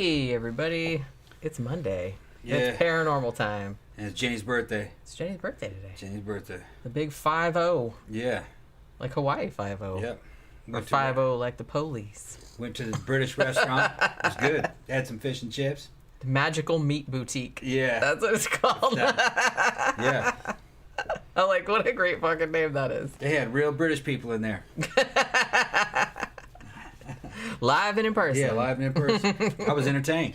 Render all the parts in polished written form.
Hey, everybody. It's Monday. Yeah. It's paranormal time. And it's Jenny's birthday. It's Jenny's birthday today. Jenny's birthday. The big 5-0. Yeah. Like Hawaii 5-0. Yep. Or 5-0 like the police. Went to the British restaurant. It was good. Had some fish and chips. The Magical Meat Boutique. Yeah. That's what it's called. Yeah. I'm like, what a great fucking name that is. They had real British people in there. Live and in person. Yeah, live and in person. I was entertained.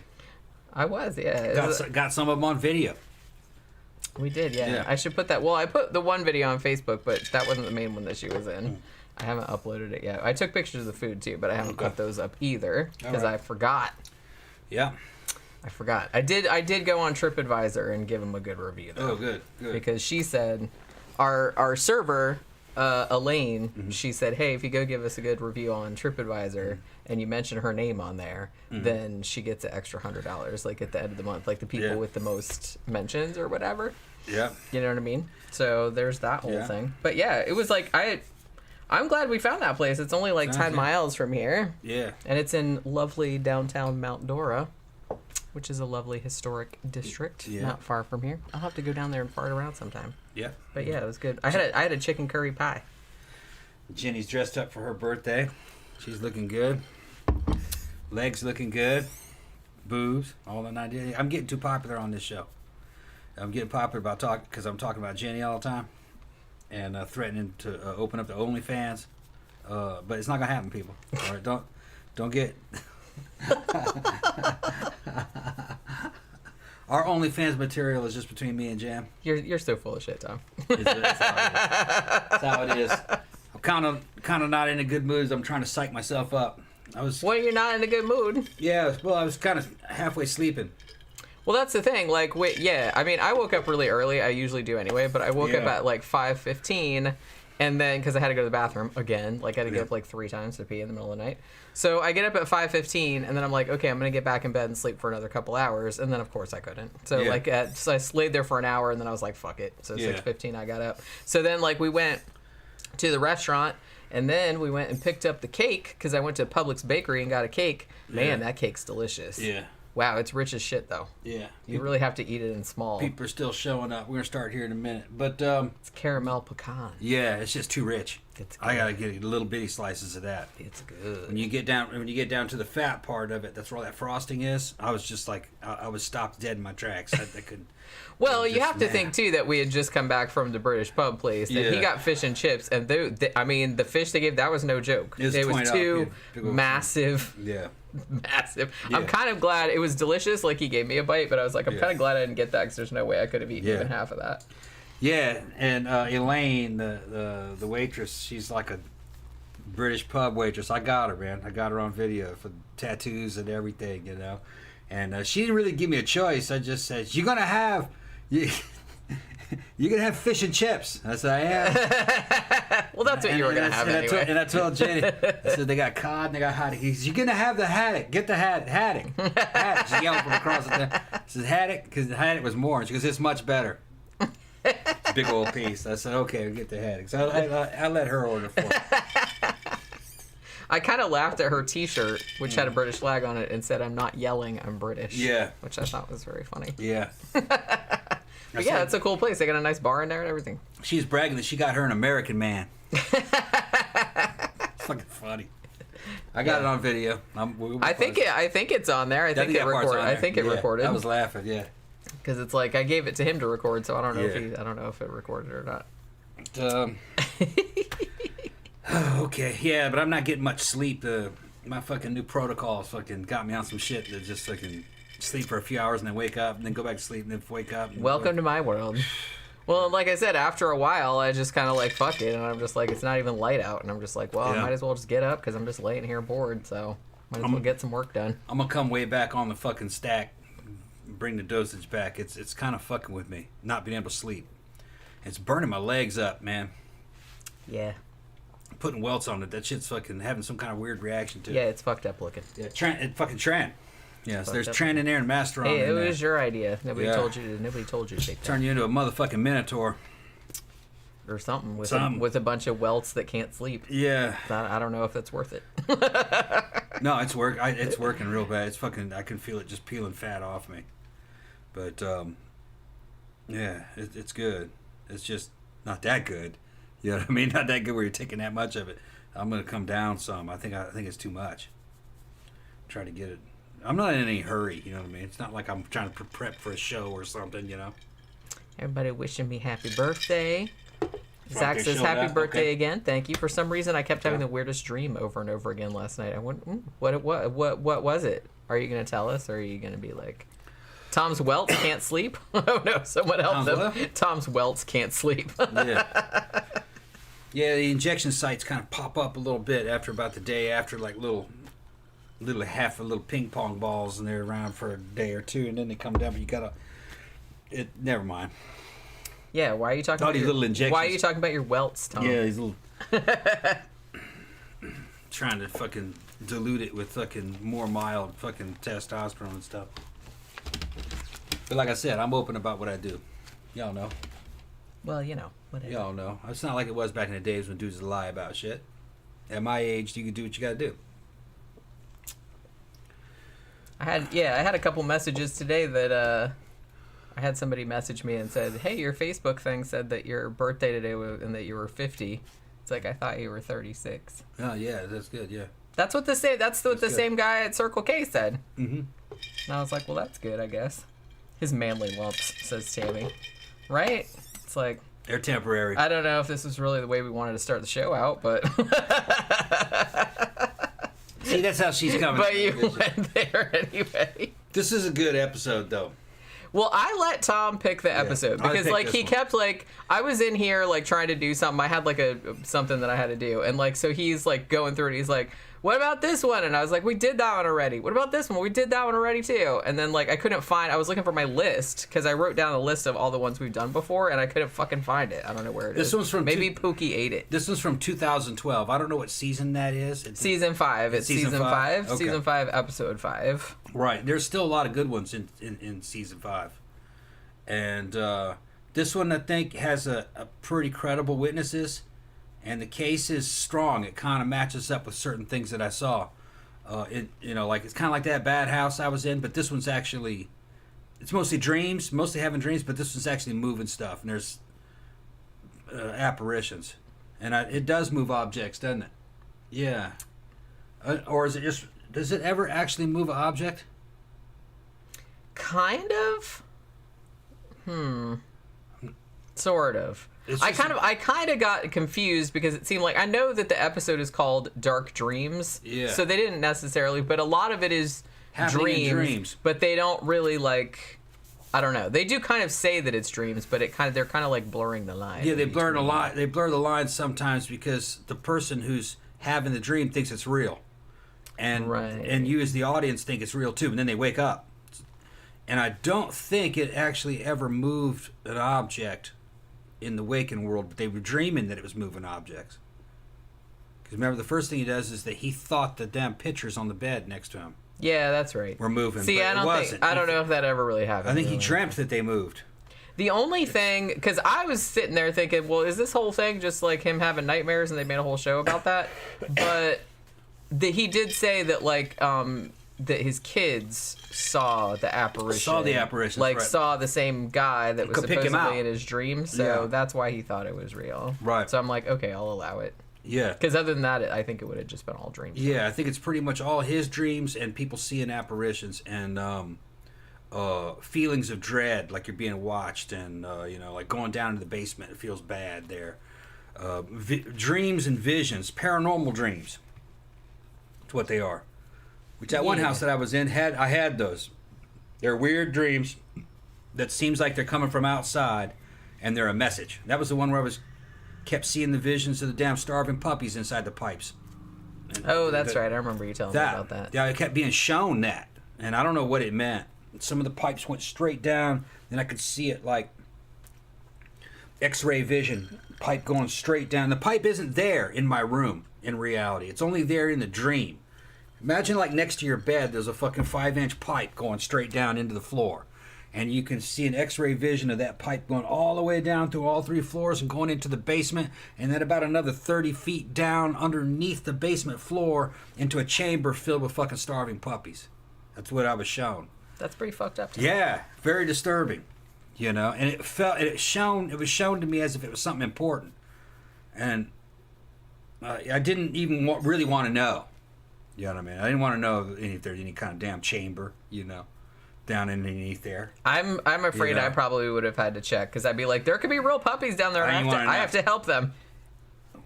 I was, yeah. Got some of them on video. We did, yeah. Yeah. I should put that. Well, I put the one video on Facebook, but that wasn't the main one that she was in. I haven't uploaded it yet. I took pictures of the food too, but I haven't put those up either because I forgot. Yeah. I forgot. I did go on TripAdvisor and give them a good review though. Oh, good. Because she said, our server, Elaine, she said, hey, if you go give us a good review on TripAdvisor and you mention her name on there, then she gets an extra $100, like at the end of the month, like the people with the most mentions or whatever. Yeah. You know what I mean? So there's that whole thing. But yeah, it was like I'm glad we found that place. It's only like 10 miles from here. Yeah. And it's in lovely downtown Mount Dora, which is a lovely historic district, not far from here. I'll have to go down there and fart around sometime. Yeah. But yeah, it was good. I had a chicken curry pie. Jenny's dressed up for her birthday. She's looking good. Legs looking good. Boobs. All in idea. I'm getting too popular on this show. I'm getting popular because I'm talking about Jenny all the time. And threatening to open up the OnlyFans. But it's not going to happen, people. All right, don't get... Our OnlyFans material is just between me and Jam. You're so full of shit, Tom. That's how it is. I'm kind of not in a good mood. I'm trying to psych myself up. Well, you're not in a good mood. Yeah, well, I was kind of halfway sleeping. Well, that's the thing. Like, I mean, I woke up really early. I usually do anyway, but I woke up at like 5:15, and then because I had to go to the bathroom again, like I had to get up like 3 times to pee in the middle of the night. So I get up at 5:15, and then I'm like, okay, I'm gonna get back in bed and sleep for another couple hours, and then of course I couldn't. So so I laid there for an hour, and then I was like, fuck it. So 6:15 I got up. So then like we went to the restaurant. And then we went and picked up the cake because I went to Publix Bakery and got a cake. Man, that cake's delicious. Yeah. Wow, it's rich as shit, though. Yeah. You really have to eat it in small. People are still showing up. We're going to start here in a minute. But it's caramel pecan. Yeah, it's just too rich. It's good. I got to get little bitty slices of that. It's good. When you get down to the fat part of it, that's where all that frosting is. I was just like, I was stopped dead in my tracks. I couldn't. Well, you have to think, too, that we had just come back from the British pub place, and he got fish and chips, and I mean, the fish they gave, that was no joke. It was two massive, massive. Yeah. I'm kind of glad it was delicious, like he gave me a bite, but I was like, I'm kind of glad I didn't get that, because there's no way I could have eaten even half of that. Yeah, and Elaine, the waitress, she's like a British pub waitress. I got her, man. I got her on video for tattoos and everything, you know. And she didn't really give me a choice. I just said, you're going to have fish and chips. I said, I am. Well, that's what you were going to have anyway. And I told Jenny, I said, they got cod and they got haddock. He said, you're going to have the haddock. Get the haddock. She yelled from across the She says, haddock? Because the haddock was more. And she goes, it's much better. It's a big old piece. I said, okay, we'll get the haddock. So I let her order for it. I kind of laughed at her T-shirt, which had a British flag on it, and said, I'm not yelling, I'm British. Yeah. Which I thought was very funny. Yeah. But yeah, it's a cool place. They got a nice bar in there and everything. She's bragging that she got her an American man. It's fucking funny. I got it on video. I think it's on there. I think it recorded. I think it recorded. I was laughing, because it's like I gave it to him to record, so I don't know if it recorded or not. Okay, yeah, but I'm not getting much sleep. My fucking new protocols fucking got me on some shit that just fucking sleep for a few hours and then wake up and then go back to sleep and then wake up. Welcome to my world. Well, like I said, after a while, I just kind of like, fuck it, and I'm just like, it's not even light out, and I'm just like, well, I might as well just get up because I'm just laying here bored, so might as well get some work done. I'm gonna come way back on the fucking stack, bring the dosage back. It's kind of fucking with me, not being able to sleep. It's burning my legs up, man. Yeah. Putting welts on it. That shit's fucking having some kind of weird reaction to it. Yeah, it's fucked up looking. Yeah, fucking Tran. Yes, there's Tran in there and Master on Hey, it was your idea. Nobody told you to take that. Turn you into a motherfucking Minotaur. Or something with a bunch of welts that can't sleep. Yeah. I don't know if that's worth it. No, it's it's working real bad. It's fucking. I can feel it just peeling fat off me. But yeah, it's good. It's just not that good. You know what I mean? Not that good where you're taking that much of it. I'm gonna come down some. I think it's too much. Try to get it. I'm not in any hurry. You know what I mean? It's not like I'm trying to prep for a show or something. You know. Everybody wishing me happy birthday. Zach says happy birthday again. Thank you. For some reason, I kept having the weirdest dream over and over again last night. I went, what was it? Are you gonna tell us, or are you gonna be like, Tom's welts can't sleep? Oh no, someone help them. Tom's welts can't sleep. Yeah. Yeah, the injection sites kind of pop up a little bit after about the day after, like little ping pong balls, and they're around for a day or two, and then they come down. But you gotta, never mind. Yeah, why are you talking about these little injections? Why are you talking about your welts, Tom? Yeah, these little. Trying to fucking dilute it with fucking more mild fucking testosterone and stuff. But like I said, I'm open about what I do. Y'all know. Well, you know. Whatever. Y'all know. It's not like it was back in the days when dudes would lie about shit. At my age, you can do what you gotta do. I had a couple messages today that I had somebody message me and said, "Hey, your Facebook thing said that your birthday today and that you were 50." It's like, I thought you were 36. Oh yeah, that's good. Yeah. That's what the same guy at Circle K said. Mm-hmm. And I was like, well, that's good, I guess. His manly lumps, says Tammy. Right? It's like, they're temporary. I don't know if this was really the way we wanted to start the show out, but see, that's how she's coming. But you went there anyway. This is a good episode, though. Well, I let Tom pick the episode because, like, he kept, like, I was in here, like, trying to do something. I had, like, something that I had to do. And, like, so he's, like, going through it. He's like, what about this one? And I was like, we did that one already. What about this one? We did that one already, too. And then, like, I was looking for my list because I wrote down a list of all the ones we've done before, and I couldn't fucking find it. I don't know where it is. This one's from... Maybe Pookie ate it. This one's from 2012. I don't know what season that is. Season 5. It's season 5. Okay. Season 5, episode 5. Right. There's still a lot of good ones in season 5. And this one, I think, has a pretty credible witnesses, and the case is strong. It kind of matches up with certain things that I saw. Like it's kind of like that bad house I was in, but this one's actually, it's mostly dreams, mostly having dreams, but this one's actually moving stuff, and there's apparitions, and it does move objects, doesn't it? Yeah. Or is it just? Does it ever actually move an object? Kind of. Sort of. I kind of got confused because it seemed like, I know that the episode is called Dark Dreams. Yeah. So they didn't necessarily, but a lot of it is dreams. But they don't really, like, I don't know. They do kind of say that it's dreams, but they're kind of like blurring the line. Yeah, they blur the line. They blur the line sometimes because the person who's having the dream thinks it's real, and you as the audience think it's real too, and then they wake up. And I don't think it actually ever moved an object in the waking world, but they were dreaming that it was moving objects. Because remember, the first thing he does is that he thought the damn pictures on the bed next to him. Yeah, that's right. Were moving. See, I don't know if that ever really happened. I think he dreamt that they moved. The only thing, because I was sitting there thinking, well, is this whole thing just like him having nightmares, and they made a whole show about that? But he did say that, like, that his kids saw the apparition. Like, saw the same guy that was supposedly in his dream. So that's why he thought it was real. Right. So I'm like, okay, I'll allow it. Yeah. Because other than that, I think it would have just been all dreams. Yeah, I think it's pretty much all his dreams and people seeing apparitions and feelings of dread, like you're being watched, and like going down to the basement, it feels bad there. Dreams and visions, paranormal dreams. That's what they are. Which that one house that I was in I had those. They're weird dreams that seems like they're coming from outside, and they're a message. That was the one where I kept seeing the visions of the damn starving puppies inside the pipes. And that's right. I remember you telling me about that. Yeah, I kept being shown that, and I don't know what it meant. Some of the pipes went straight down, and I could see it like X-ray vision, pipe going straight down. The pipe isn't there in my room in reality. It's only there in the dream. Imagine, like, next to your bed, there's a fucking 5-inch pipe going straight down into the floor. and you can see an X-ray vision of that pipe going all the way down through all 3 floors and going into the basement, and then about another 30 feet down underneath the basement floor into a chamber filled with fucking starving puppies. That's what I was shown. That's pretty fucked up. Yeah, very disturbing, and it was shown to me as if it was something important, and I didn't even really want to know. You know what I mean? I didn't want to know if there's any kind of damn chamber, down underneath there. I'm afraid I probably would have had to check, because I'd be like, there could be real puppies down there, and I have to help them.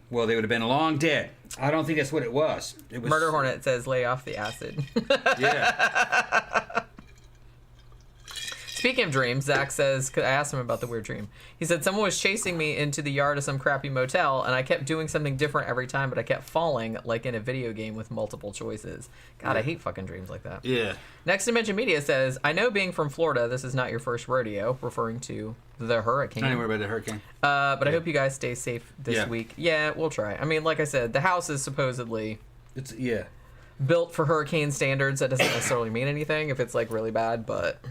Well, they would have been long dead. I don't think that's what it was. Murder Hornet says, lay off the acid. Yeah. Speaking of dreams, Zach says, cause I asked him about the weird dream. He said, someone was chasing me into the yard of some crappy motel, and I kept doing something different every time, but I kept falling like in a video game with multiple choices. God, I hate fucking dreams like that. Yeah. Next Dimension Media says, I know being from Florida, this is not your first rodeo, referring to the hurricane. Don't worry about the hurricane. But I hope you guys stay safe this week. Yeah, we'll try. I mean, like I said, the house is supposedly built for hurricane standards. That doesn't necessarily mean anything if it's like really bad, but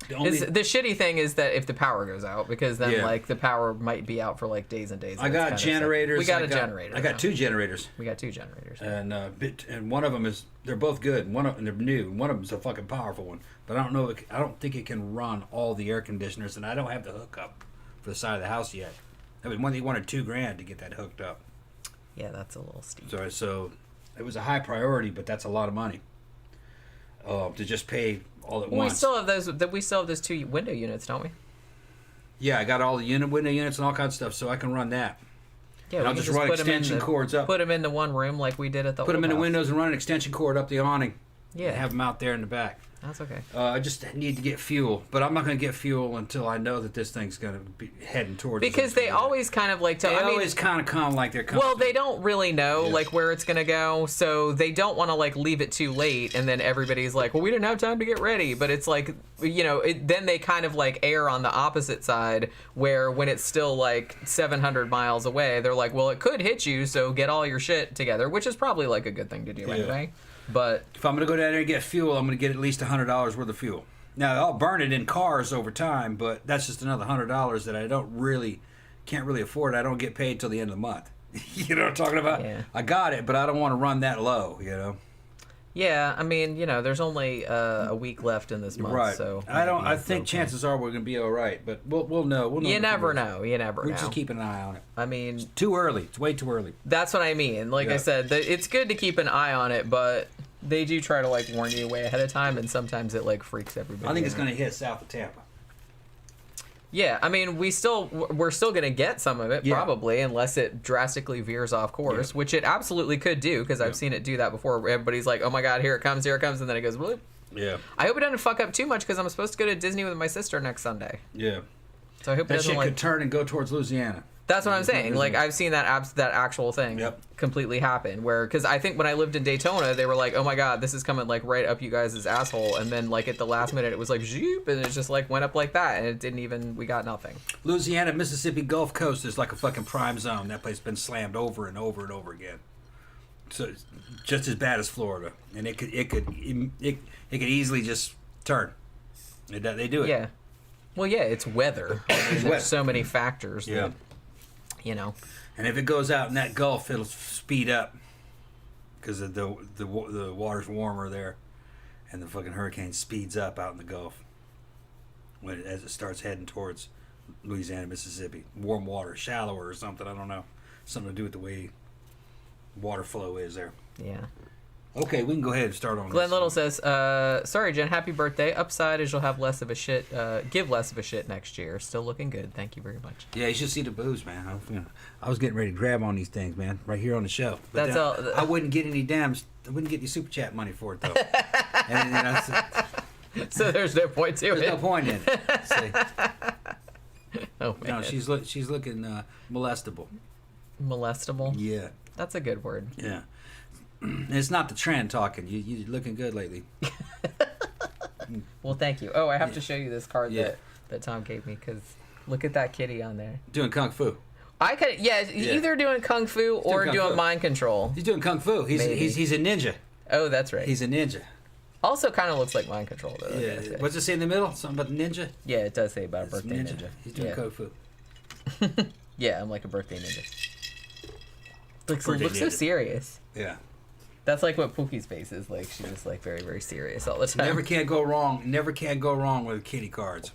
the shitty thing is that if the power goes out, because then like the power might be out for like days and days. I got generators. We got a generator. I got 2 generators. We got 2 generators. And one of them they're both good. And they're new. One of them's a fucking powerful one. But I don't think it can run all the air conditioners, and I don't have the hookup for the side of the house yet. I mean, they wanted $2,000 to get that hooked up. Yeah, that's a little steep. So it was a high priority, but that's a lot of money to just pay all at once. We still have those 2 window units, don't we? Yeah, I got all the window units and all kinds of stuff, so I can run that. Yeah, and I'll just run extension cords up. Put them in the one room like we did at the Put them in the house. windows and run an extension cord up the awning. Yeah. And have them out there in the back. That's okay. I just need to get fuel, but I'm not going to get fuel until I know that this thing's going to be heading towards. Because they always kind of like tell. They always kind of come like they're coming. Well, they don't really know like where it's going to go, so they don't want to like leave it too late, and then everybody's like, "Well, we didn't have time to get ready." But it's like, then they kind of like err on the opposite side, where when it's still like 700 miles away, they're like, "Well, it could hit you, so get all your shit together," which is probably like a good thing to do anyway. But if I'm going to go down there and get fuel, I'm going to get at least $100 worth of fuel. Now, I'll burn it in cars over time, but that's just another $100 that I can't really afford. I don't get paid till the end of the month. You know what I'm talking about? Yeah. I got it, but I don't want to run that low, Yeah, I mean, there's only a week left in this month, right. So I think chances are we're going to be all right, but we'll know. You never know. We're just keeping an eye on it. I mean, it's too early. It's way too early. That's what I mean. Like I said, it's good to keep an eye on it, but they do try to like warn you way ahead of time, and sometimes it like freaks everybody. I think it's going to hit south of Tampa. Yeah, I mean, we're still going to get some of it, probably, unless it drastically veers off course, which it absolutely could do, because I've seen it do that before. Everybody's like, oh my god, here it comes, and then it goes, bloop. Yeah. I hope it doesn't fuck up too much, because I'm supposed to go to Disney with my sister next Sunday. Yeah. So I hope that shit could turn and go towards Louisiana. That's what I'm saying. Like, I've seen that actual thing completely happen. Because I think when I lived in Daytona, they were like, oh my god, this is coming like right up you guys' asshole. And then like at the last minute, it was like, zoop, and it just like went up like that. And it didn't even, we got nothing. Louisiana, Mississippi Gulf Coast is like a fucking prime zone. That place has been slammed over and over and over again. So it's just as bad as Florida. And it could easily just turn. They do it. Yeah. Well, yeah, it's weather. There's so many factors. Yeah. That, And if it goes out in that Gulf, it'll speed up because the water's warmer there, and the fucking hurricane speeds up out in the Gulf as it starts heading towards Louisiana, Mississippi. Warm water, shallower or something. I don't know. Something to do with the way water flow is there. Yeah. Okay, we can go ahead and start on Glenn this. Little says, sorry, Jen, happy birthday. Upside is you'll have less of a shit, give less of a shit next year. Still looking good. Thank you very much. Yeah, you should see the booze, man. I was getting ready to grab on these things, man, right here on the show. But that's all. I wouldn't get any super chat money for it, though. So there's no point to it. There's no point in it. Oh, man. No, she's looking molestable. Molestable? Yeah. That's a good word. Yeah. It's not the trend talking. You're looking good lately. Well, thank you. Oh, I have to show you this card that Tom gave me, because look at that kitty on there. Doing kung fu. I could, either doing kung fu or doing mind control. He's doing kung fu. He's a ninja. Oh, that's right. He's a ninja. Also, kind of looks like mind control, though. Yeah. What's it say in the middle? Something about the ninja? Yeah, it does say about a birthday ninja. He's doing kung fu. Yeah, I'm like a birthday ninja. Looks so serious. Yeah. That's like what Pookie's face is like. She's just like very, very serious all the time. Never can go wrong with kitty cards.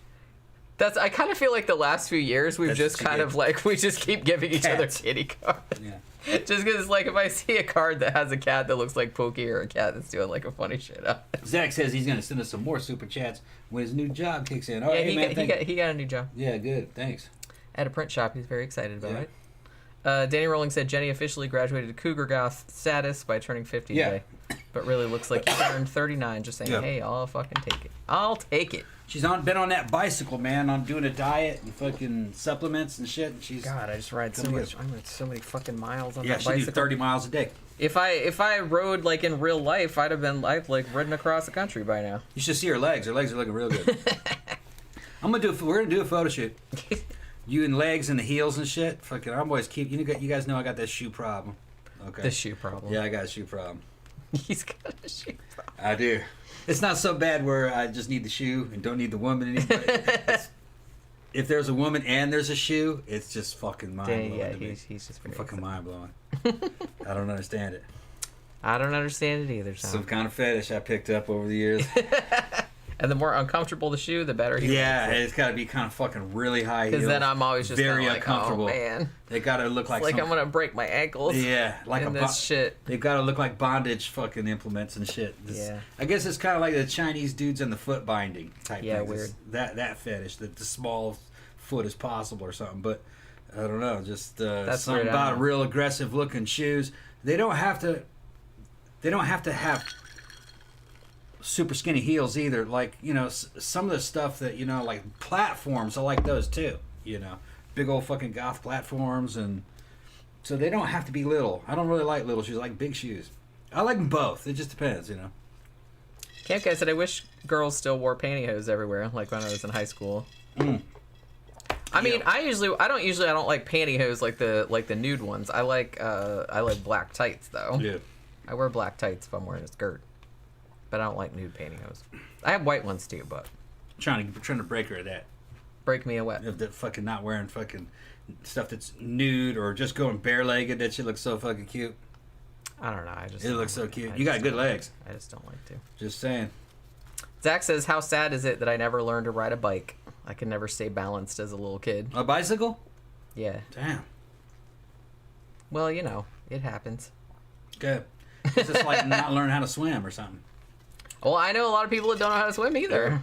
I kind of feel like the last few years we've just kind of like we just keep giving each other kitty cards. Yeah. Just because like if I see a card that has a cat that looks like Pookie or a cat that's doing like a funny shit up. Zach says he's gonna send us some more super chats when his new job kicks in. Oh, yeah, hey, he got a new job. Yeah, good. Thanks. At a print shop, he's very excited about it. Danny Rowling said Jenny officially graduated to Cougar Goth status by turning 50 today. But really looks like he turned 39, just saying, hey, I'll fucking take it. I'll take it. She's been on that bicycle, man, on doing a diet and fucking supplements and shit. And she's God, I just ride so much. I ride so many fucking miles on that bicycle. Yeah, she do 30 miles a day. If I rode like in real life, I'd like ridden across the country by now. You should see her legs. Her legs are looking real good. We're gonna do a photo shoot. You and legs and the heels and shit. Fucking, I'm always you guys know I got that shoe problem. Okay. The shoe problem. Yeah, I got a shoe problem. He's got a shoe problem. I do. It's not so bad where I just need the shoe and don't need the woman anymore. If there's a woman and there's a shoe, it's just fucking mind blowing. Yeah, he's just fucking mind blowing. I don't understand it. I don't understand it either. Tom. Some kind of fetish I picked up over the years. And the more uncomfortable the shoe, the better he makes it. It's got to be kind of fucking really high. Because then I'm always just very like, uncomfortable. Oh man, they got to look like I'm gonna break my ankles. Yeah, like in this shit. They've got to look like bondage fucking implements and shit. I guess it's kind of like the Chinese dudes and the foot binding type. Yeah, thing. weird. That fetish, that the small foot as possible or something. But I don't know, just That's something weird, about real aggressive looking shoes. They don't have to have super skinny heels either. Like, some of the stuff that, like platforms, I like those too. Big old fucking goth platforms, and so they don't have to be little. I don't really like little shoes. I like big shoes. I like them both. It just depends, Camp Guy said, I wish girls still wore pantyhose everywhere, like when I was in high school. I mean, I don't like pantyhose like the nude ones. I like black tights though. Yeah. I wear black tights if I'm wearing a skirt. But I don't like nude pantyhose. I have white ones too, but trying to break her of that. Break me a what? Of the fucking not wearing fucking stuff that's nude or just going bare-legged. That shit looks so fucking cute. I don't know. It looks so cute. You got good legs. I just don't like to. Just saying. Zach says, how sad is it that I never learned to ride a bike? I could never stay balanced as a little kid. A bicycle? Yeah. Damn. Well, it happens. Good. It's just like not learning how to swim or something. Well, I know a lot of people that don't know how to swim either. Yeah.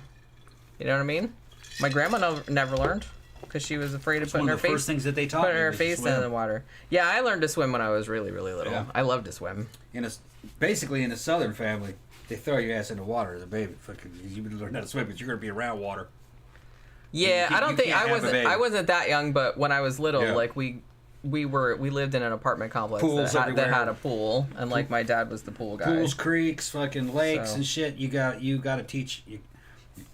You know what I mean? My grandma never learned because she was afraid of putting her face. First things that they taught putting her face in the water. Yeah, I learned to swim when I was really, really little. Yeah. I loved to swim. Basically, in a Southern family, they throw your ass in the water as a baby. Fucking, you learn how to swim, but you're gonna be around water. Yeah, I don't think I wasn't that young, but when I was little, like we lived in an apartment complex that had a pool, and like my dad was the pool guy. Pools, creeks, fucking lakes, and shit. You got to teach.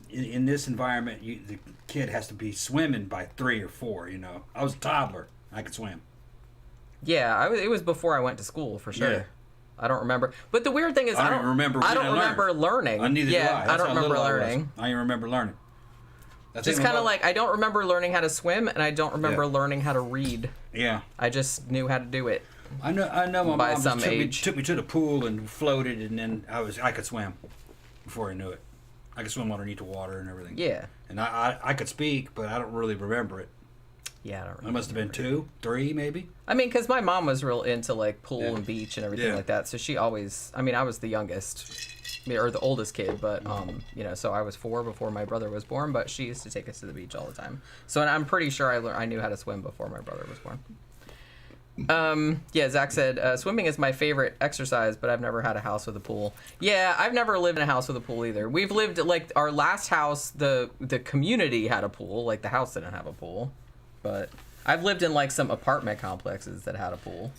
In this environment, the kid has to be swimming by 3 or 4. I was a toddler. I could swim. Yeah, it was before I went to school for sure. Yeah. I don't remember. But the weird thing is, I don't remember learning. Neither do I. I don't remember learning. I don't remember learning. That's just kind of like, I don't remember learning how to swim, and I don't remember learning how to read. Yeah. I just knew how to do it. I know. My mom took me to the pool and floated, and then I could swim before I knew it. I could swim underneath the water and everything. Yeah. And I could speak, but I don't really remember it. Yeah, I don't remember. I must have been 2, 3, maybe. I mean, because my mom was real into like pool and beach and everything like that, so she always. I mean, I was the youngest. Or the oldest kid, but so I was 4 before my brother was born, but she used to take us to the beach all the time. So, and I'm pretty sure I knew how to swim before my brother was born. Zach said, swimming is my favorite exercise, but I've never had a house with a pool. Yeah, I've never lived in a house with a pool either. We've lived, like, our last house, the community had a pool, like the house didn't have a pool, but I've lived in, like, some apartment complexes that had a pool.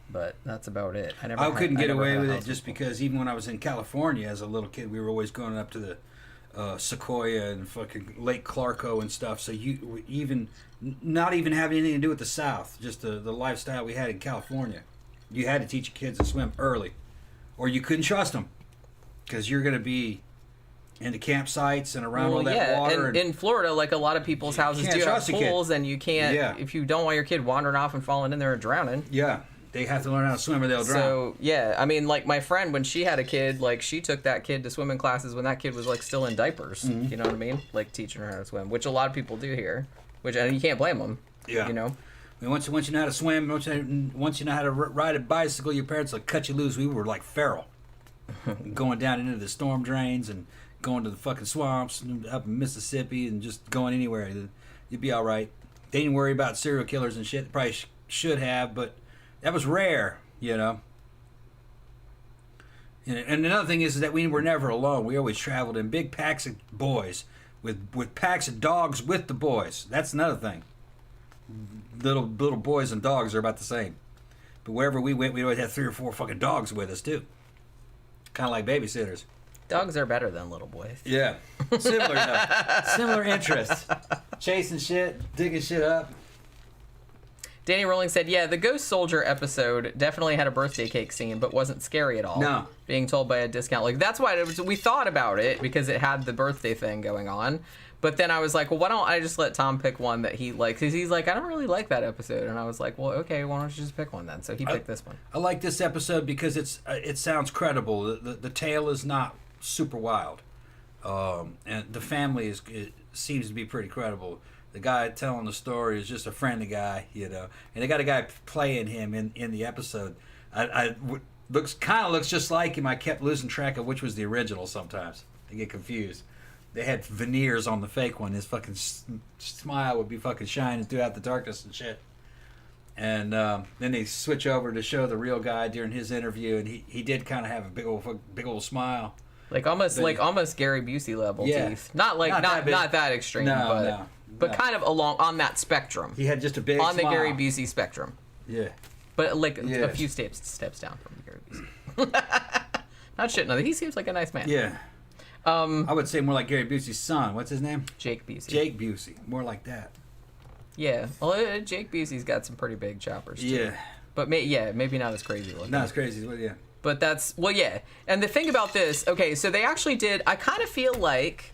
But that's about it. I couldn't get away with it just because even when I was in California as a little kid, we were always going up to the Sequoia and fucking Lake Clarko and stuff. So you even not even having anything to do with the South, just the lifestyle we had in California. You had to teach your kids to swim early, or you couldn't trust them. because you're going to be in the campsites and around all that water. And in Florida, like a lot of people's houses do have pools, and you can't, if you don't want your kid wandering off and falling in there and drowning. Yeah, they have to learn how to swim or they'll drown. So, yeah, I mean, like my friend, when she had a kid, like she took that kid to swimming classes when that kid was like still in diapers. Mm-hmm. You know what I mean? Like teaching her how to swim, which a lot of people do here, and you can't blame them. Yeah. You know? I mean, once you know how to swim, once you know how to ride a bicycle, your parents will cut you loose. We were like feral. Going down into the storm drains and going to the fucking swamps up in Mississippi and just going anywhere. You'd be all right. They didn't worry about serial killers and shit. They probably should have, but that was rare, you know. And another thing is that we were never alone. We always traveled in big packs of boys with packs of dogs with the boys. That's another thing. Little boys and dogs are about the same. But wherever we went, we always had 3 or 4 fucking dogs with us, too. Kind of like babysitters. Dogs are better than little boys. Yeah. Similar enough. Similar interests. Chasing shit, digging shit up. Danny Rowling said, yeah, the Ghost Soldier episode definitely had a birthday cake scene, but wasn't scary at all. No. Being told by a discount. Like, that's why we thought about it, because it had the birthday thing going on. But then I was like, well, why don't I just let Tom pick one that he likes? Because he's like, I don't really like that episode. And I was like, well, okay, why don't you just pick one then? So he picked this one. I like this episode because it sounds credible. The tale is not super wild. And the family seems to be pretty credible. The guy telling the story is just a friendly guy, you know. And they got a guy playing him in the episode. Looks just like him. I kept losing track of which was the original sometimes. I get confused. They had veneers on the fake one. His fucking smile would be fucking shining throughout the darkness and shit. And then they switch over to show the real guy during his interview, and he did kind of have a big old smile. Like almost Gary Busey level teeth. Not that extreme, but kind of along on that spectrum. He had just a big on smile. the Gary Busey spectrum. Yeah. But like a few steps down from Gary Busey. Not shitting on it. He seems like a nice man. Yeah. I would say more like Gary Busey's son. What's his name? Jake Busey. Jake Busey. More like that. Yeah. Well, Jake Busey's got some pretty big choppers, too. Yeah. But maybe not as crazy looking. Not as crazy, but yeah. But yeah. And the thing about this, okay, so they actually did, I kind of feel like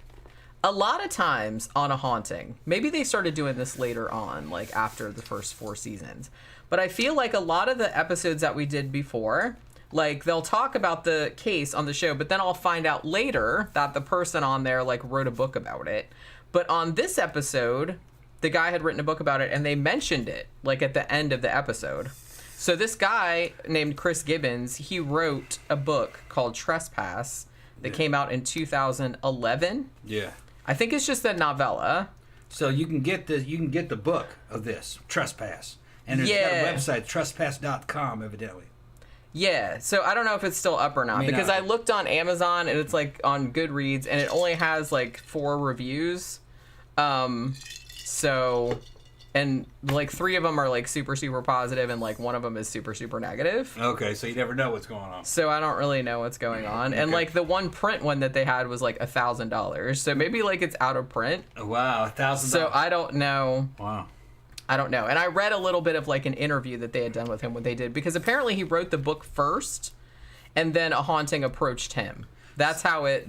a lot of times on a haunting, maybe they started doing this later on, like after the first 4 seasons, but I feel like a lot of the episodes that we did before, like they'll talk about the case on the show, but then I'll find out later that the person on there like wrote a book about it. But on this episode, the guy had written a book about it and they mentioned it like at the end of the episode. So this guy named Chris Gibbons, he wrote a book called Trespass that came out in 2011. Yeah. I think it's just a novella. So you can get the book of this, Trespass. And there's got a website, trespass.com, evidently. Yeah, so I don't know if it's still up or not, because I looked on Amazon and it's like on Goodreads and it only has like 4 reviews. So, and like 3 of them are like super, super positive and like 1 of them is super, super negative. Okay, so you never know what's going on. So I don't really know what's going on. And like the one print one that they had was like $1,000. So maybe like it's out of print. Wow, $1,000. So I don't know. Wow. I don't know. And I read a little bit of like an interview that they had done with him when they did, because apparently he wrote the book first and then a haunting approached him. That's how it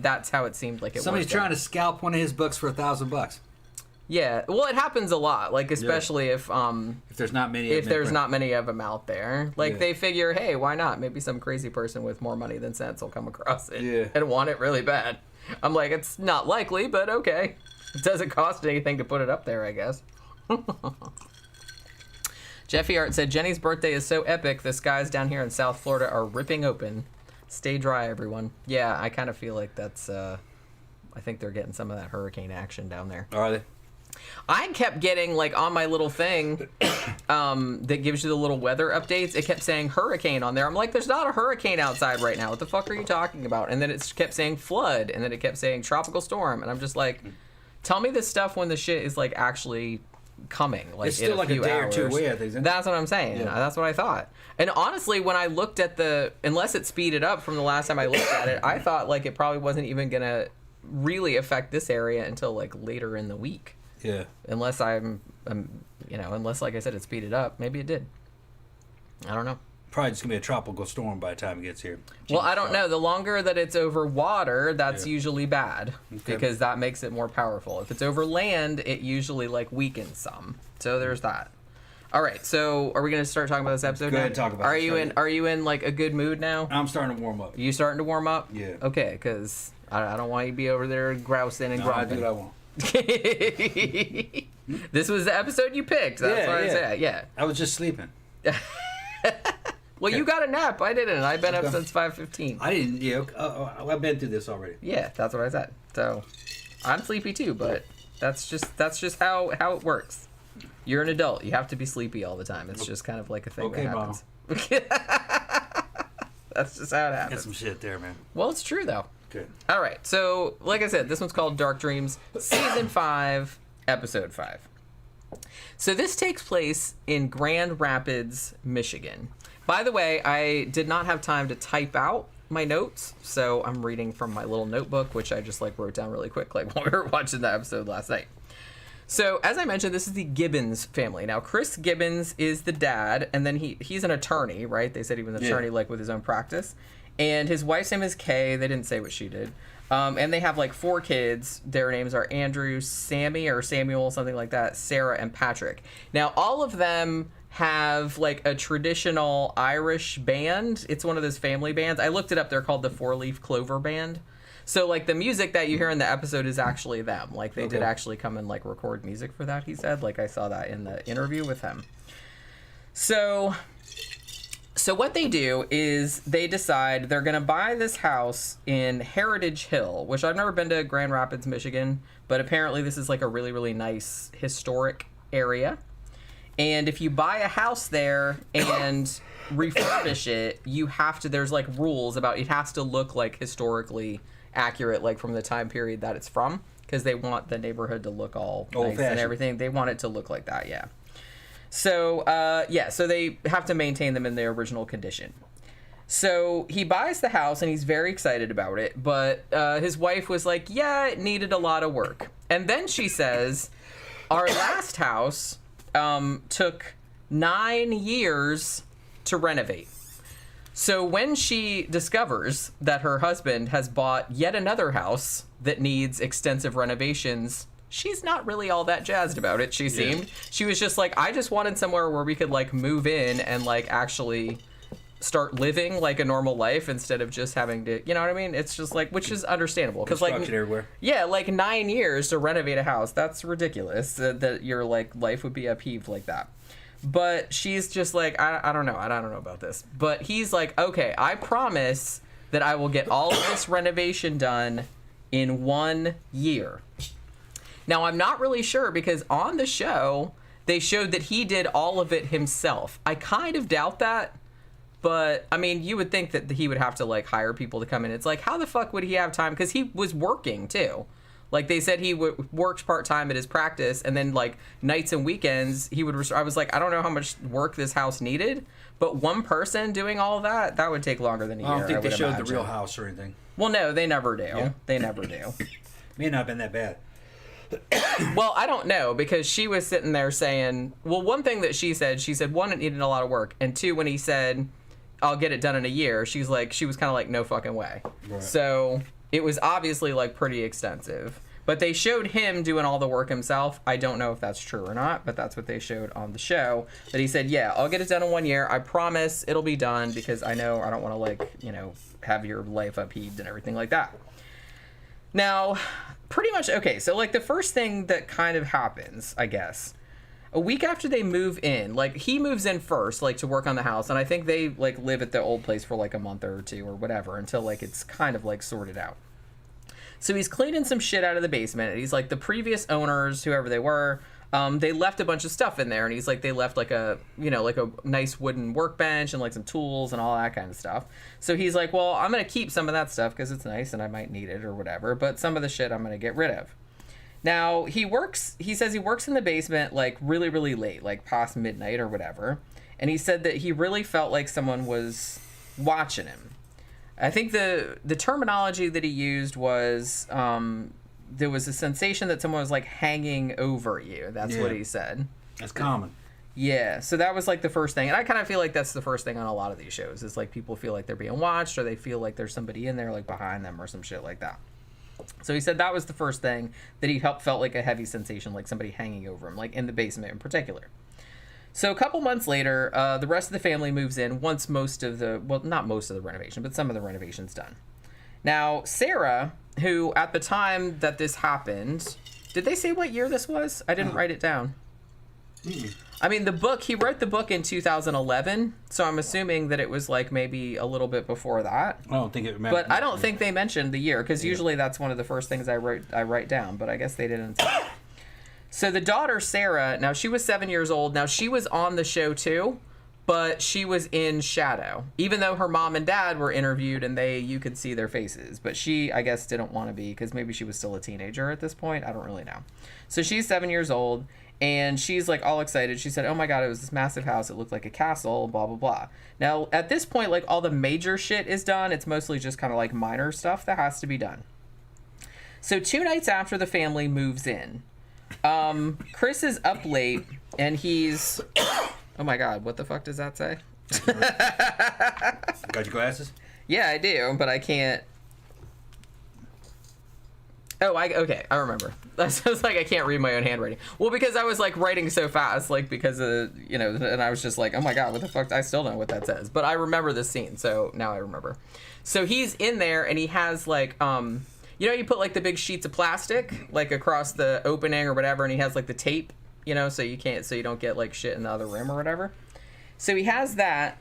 seemed like it was. Somebody's trying to scalp one of his books for $1,000. Yeah. Well, it happens a lot, like especially if there's not many not many of them out there. Like they figure, hey, why not? Maybe some crazy person with more money than sense will come across it and want it really bad. I'm like, it's not likely, but okay. It doesn't cost anything to put it up there, I guess. Jeffy Art said, Jenny's birthday is so epic, the skies down here in South Florida are ripping open. Stay dry, everyone. Yeah, I kind of feel like that's, I think they're getting some of that hurricane action down there. Are they? I kept getting, like, on my little thing that gives you the little weather updates, it kept saying hurricane on there. I'm like, there's not a hurricane outside right now. What the fuck are you talking about? And then it kept saying flood, and then it kept saying tropical storm. And I'm just like, tell me this stuff when the shit is, like, actually coming. Like, it's still like a day hours. or 2 away, I think. That's what I'm saying. Yeah. That's what I thought. And honestly, when I looked at unless it speeded up from the last time I looked at it, I thought, like, it probably wasn't even going to really affect this area until, like, later in the week. Yeah. Unless unless, like I said, it speeded up. Maybe it did. I don't know. probably just going to be a tropical storm by the time it gets here. Well, I don't know. The longer that it's over water, that's usually bad because that makes it more powerful. If it's over land, it usually like weakens some. So there's that. All right. So are we going to start talking about this episode Go now? ahead and talk about it. Are you in like a good mood now? I'm starting to warm up. You starting to warm up? Yeah. Okay, because I don't want you to be over there grousing and grumping. I do what I want. This was the episode you picked. That's why I said, yeah. I was just sleeping. Well, you got a nap. I didn't. I've been up since 5:15. I didn't. Yeah, I've been through this already. Yeah, that's what I said. So, I'm sleepy too, but that's just how it works. You're an adult. You have to be sleepy all the time. It's just kind of like a thing that happens. That's just how it happens. Got some shit there, man. Well, it's true though. Good. All right. So, like I said, this one's called Dark Dreams, Season 5, Episode 5. So this takes place in Grand Rapids, Michigan. By the way, I did not have time to type out my notes, so I'm reading from my little notebook, which I just like wrote down really quick, like while we were watching the episode last night. So, as I mentioned, this is the Gibbons family. Now, Chris Gibbons is the dad, and then he's an attorney, right? They said he was an attorney, like, with his own practice. And his wife's name is Kay. They didn't say what she did. And they have, like, 4 kids. Their names are Andrew, Sammy, or Samuel, something like that, Sarah, and Patrick. Now, all of them have, like, a traditional Irish band. It's one of those family bands. I looked it up. They're called the 4-Leaf Clover Band. So, like, the music that you hear in the episode is actually them. Like, they did actually come and, like, record music for that, he said. Like, I saw that in the interview with him. So what they do is they decide they're going to buy this house in Heritage Hill, which I've never been to Grand Rapids, Michigan, but apparently this is, like, a really, really nice historic area. And if you buy a house there and refurbish it, you have to, there's, like, rules about it has to look, like, historically accurate, like from the time period that it's from, because they want the neighborhood to look all nice and everything. They want it to look like that, yeah. So, so they have to maintain them in their original condition. So he buys the house and he's very excited about it, but his wife was like, yeah, it needed a lot of work. And then she says, our last house took 9 years to renovate. So when she discovers that her husband has bought yet another house that needs extensive renovations, she's not really all that jazzed about it, she seemed. She was just like, I just wanted somewhere where we could, like, move in and, like, actually start living, like, a normal life instead of just having to, you know what I mean? It's just, like, which is understandable. Because, like, everywhere. Yeah, like, 9 years to renovate a house, that's ridiculous that your, like, life would be upheaved like that. But she's just like, I don't know. I don't know about this. But he's like, okay, I promise that I will get all of this renovation done in 1 year. Now, I'm not really sure because on the show, they showed that he did all of it himself. I kind of doubt that. But, I mean, you would think that he would have to, like, hire people to come in. It's like, how the fuck would he have time? Because he was working, too. Like, they said he worked part-time at his practice, and then, like, nights and weekends, he would... I was like, I don't know how much work this house needed, but one person doing all of that would take longer than a year, I don't think they showed imagine. the real house or anything. Well, no, they never do. Yeah. They never do. May not have been that bad. Well, I don't know, because she was sitting there saying... Well, one thing that she said, one, it needed a lot of work, and two, when he said, I'll get it done in a year, she was kind of like, no fucking way. Right. So... It was obviously, like, pretty extensive. But they showed him doing all the work himself. I don't know if that's true or not, but that's what they showed on the show. That he said, yeah, I'll get it done in 1 year. I promise it'll be done because I know I don't want to, like, you know, have your life upheaved and everything like that. Now, pretty much, okay, so, like, the first thing that kind of happens, I guess, a week after they move in, like, he moves in first, like, to work on the house, and I think they, like, live at the old place for, like, a month or two or whatever until, like, it's kind of, like, sorted out. So he's cleaning some shit out of the basement, and he's like, the previous owners, whoever they were, they left a bunch of stuff in there, and he's like, they left, like, a, you know, like, a nice wooden workbench and, like, some tools and all that kind of stuff. So he's like, well, I'm going to keep some of that stuff because it's nice and I might need it or whatever, but some of the shit I'm going to get rid of. Now, he says he works in the basement, like, really, really late, like, past midnight or whatever. And he said that he really felt like someone was watching him. I think the terminology that he used was, there was a sensation that someone was, like, hanging over you. That's what he said. That's common. Yeah, so that was like the first thing. And I kind of feel like that's the first thing on a lot of these shows is like people feel like they're being watched or they feel like there's somebody in there like behind them or some shit like that. So he said that was the first thing that he felt like a heavy sensation, like somebody hanging over him, like in the basement in particular. So a couple months later, the rest of the family moves in once most of the, well, not most of the renovation, but some of the renovation's done. Now, Sarah, who at the time that this happened, did they say what year this was? I didn't write it down. I mean, the book, he wrote the book in 2011, so I'm assuming that it was like maybe a little bit before that. I don't think it But I don't think they mentioned the year, because usually that's one of the first things I write down, but I guess they didn't. So the daughter, Sarah, now she was 7 years old. Now she was on the show too, but she was in shadow, even though her mom and dad were interviewed and you could see their faces. But she, I guess, didn't want to be, because maybe she was still a teenager at this point. I don't really know. So she's 7 years old. And she's like all excited. She said, oh my God, it was this massive house. It looked like a castle, blah, blah, blah. Now, at this point, like all the major shit is done. It's mostly just kind of like minor stuff that has to be done. So 2 nights after the family moves in, Chris is up late and he's, oh my God, what the fuck does that say? Got your glasses? Yeah, I do, but I can't. Oh, okay, I remember. I was like, I can't read my own handwriting. Well, because I was like writing so fast, like because of, you know, and I was just like, oh my God, what the fuck? I still don't know what that says. But I remember this scene, so now I remember. So he's in there and he has like, you know, you put like the big sheets of plastic like across the opening or whatever, and he has like the tape, you know, so you don't get like shit in the other room or whatever. So he has that.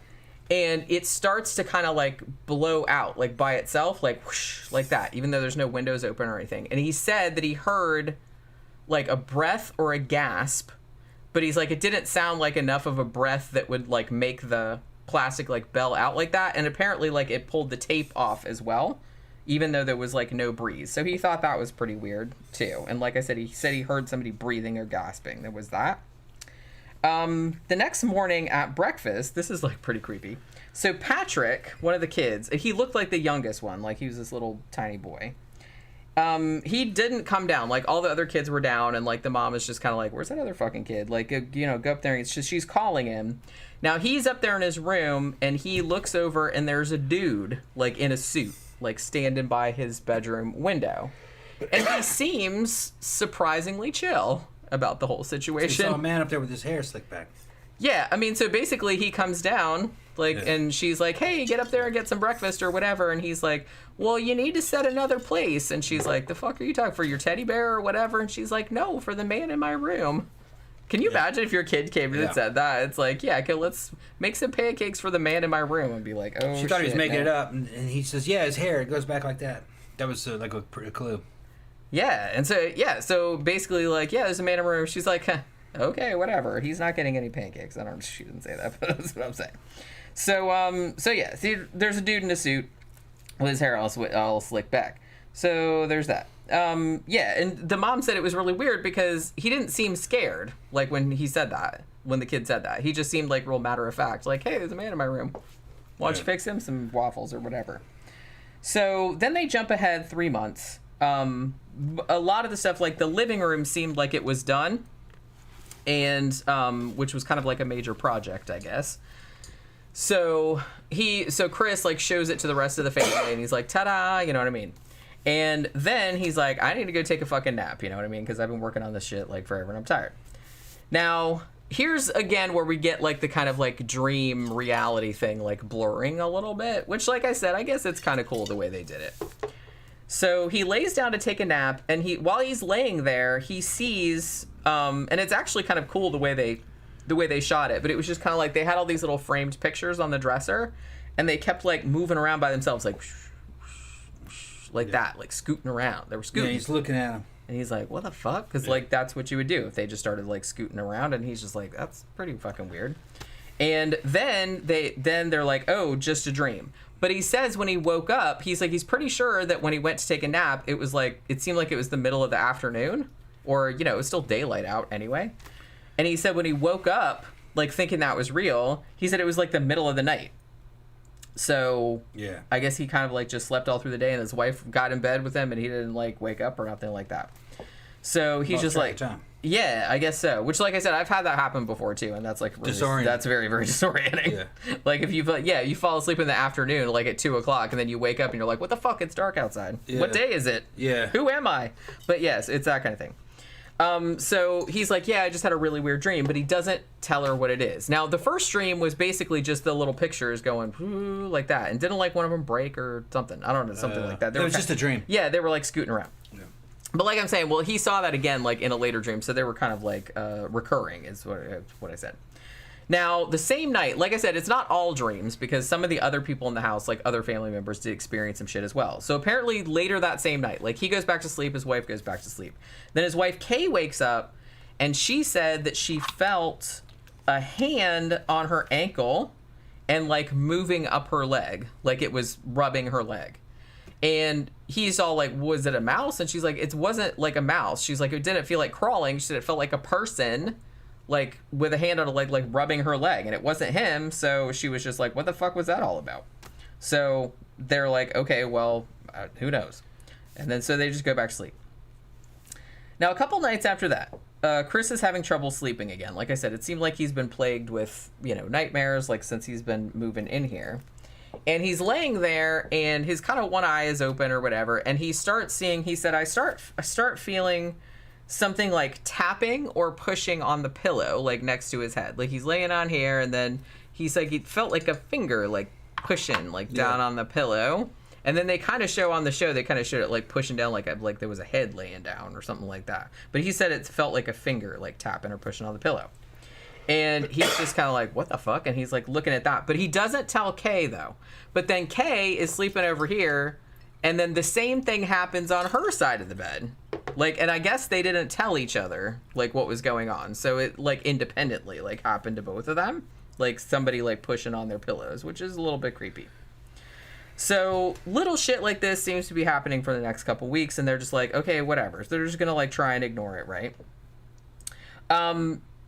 And it starts to kind of like blow out like by itself, like whoosh, like that, even though there's no windows open or anything. And he said that he heard like a breath or a gasp, but he's like, it didn't sound like enough of a breath that would like make the plastic like bell out like that. And apparently like it pulled the tape off as well, even though there was like no breeze. So he thought that was pretty weird too. And like I said, he heard somebody breathing or gasping. There was that. The next morning at breakfast, this is like pretty creepy. So Patrick, one of the kids, he looked like the youngest one, like he was this little tiny boy. He didn't come down. Like all the other kids were down, and like the mom is just kind of like, "Where's that other fucking kid?" Like, you know, go up there. And it's just she's calling him. Now he's up there in his room, and he looks over, and there's a dude like in a suit, like standing by his bedroom window, and he seems surprisingly chill about the whole situation. He saw a man up there with his hair slicked back. Yeah, I mean, so basically he comes down, like, and she's like, hey, get up there and get some breakfast or whatever, and he's like, well, you need to set another place, and she's like, the fuck are you talking for, your teddy bear or whatever? And she's like, no, for the man in my room. Can you imagine if your kid came in and said that? It's like, yeah, okay, let's make some pancakes for the man in my room, and be like, oh, she thought he was making it up, and he says, yeah, his hair, it goes back like that. That was like a clue. Yeah, and so basically, like, yeah, there's a man in my room. She's like, okay, whatever. He's not getting any pancakes. She didn't say that, but that's what I'm saying. So yeah, see, there's a dude in a suit with his hair all slicked back. So there's that. Yeah, and the mom said it was really weird because he didn't seem scared, like when he said that, when the kid said that. He just seemed like real matter of fact, like, hey, there's a man in my room. Why don't you fix him some waffles or whatever? So then they jump ahead 3 months. A lot of the stuff, like the living room seemed like it was done, and which was kind of like a major project, I guess. So Chris like shows it to the rest of the family, and he's like, ta-da, you know what I mean? And then he's like, I need to go take a fucking nap, you know what I mean? Because I've been working on this shit like forever, and I'm tired. Now, here's again where we get like the kind of like dream reality thing like blurring a little bit, which, like I said, I guess it's kind of cool the way they did it. So he lays down to take a nap, and while he's laying there, he sees, and it's actually kind of cool the way they shot it, but it was just kind of like they had all these little framed pictures on the dresser, and they kept like moving around by themselves, like like that, like scooting around. They were scooting. Yeah, he's looking at him. And he's like, what the fuck? Because like that's what you would do if they just started like scooting around, and he's just like, that's pretty fucking weird. And then they're like, oh, just a dream. But he says when he woke up, he's like, he's pretty sure that when he went to take a nap, it was like, it seemed like it was the middle of the afternoon, or, you know, it was still daylight out anyway. And he said when he woke up, like thinking that was real, he said it was like the middle of the night. So yeah, I guess he kind of like just slept all through the day, and his wife got in bed with him, and he didn't like wake up or nothing like that. So he's just like, Yeah, I guess so. Which, like I said, I've had that happen before too, and that's like really, disorienting. That's very, very disorienting. Yeah. Like if you fall asleep in the afternoon, like at 2:00, and then you wake up and you're like, "What the fuck? It's dark outside. Yeah. What day is it? Yeah. Who am I?" But yes, it's that kind of thing. So he's like, "Yeah, I just had a really weird dream," but he doesn't tell her what it is. Now, the first dream was basically just the little pictures going like that, and didn't like one of them break or something. I don't know, something like that. It was just a dream. Yeah, they were like scooting around. Yeah. But like I'm saying, well, he saw that again, like in a later dream, so they were kind of like recurring, is what I said. Now, the same night, like I said, it's not all dreams because some of the other people in the house, like other family members, did experience some shit as well. So apparently later that same night, like he goes back to sleep, his wife goes back to sleep. Then his wife Kay wakes up, and she said that she felt a hand on her ankle and like moving up her leg, like it was rubbing her leg. And he's all like, was it a mouse? And she's like, it wasn't like a mouse. She's like, it didn't feel like crawling. She said it felt like a person, like with a hand on a leg, like rubbing her leg. And it wasn't him. So she was just like, what the fuck was that all about? So they're like, okay, well, who knows? And then so they just go back to sleep. Now, a couple nights after that, Chris is having trouble sleeping again. Like I said, it seemed like he's been plagued with, nightmares, like since he's been moving in here. And he's laying there, and his kind of one eye is open or whatever, and he starts seeing. He said, "I start feeling something like tapping or pushing on the pillow, like next to his head. Like he's laying on here, and then he's like he felt like a finger like pushing like down on the pillow." And then they kind of show on the show, they kind of showed it like pushing down like there was a head laying down or something like that. But he said it felt like a finger like tapping or pushing on the pillow. And he's just kind of like, what the fuck? And he's like looking at that. But he doesn't tell Kay though. But then Kay is sleeping over here, and then the same thing happens on her side of the bed. Like, and I guess they didn't tell each other like what was going on. So it like independently like happened to both of them. Like somebody like pushing on their pillows, which is a little bit creepy. So little shit like this seems to be happening for the next couple weeks, and they're just like, okay, whatever. So they're just gonna like try and ignore it, right?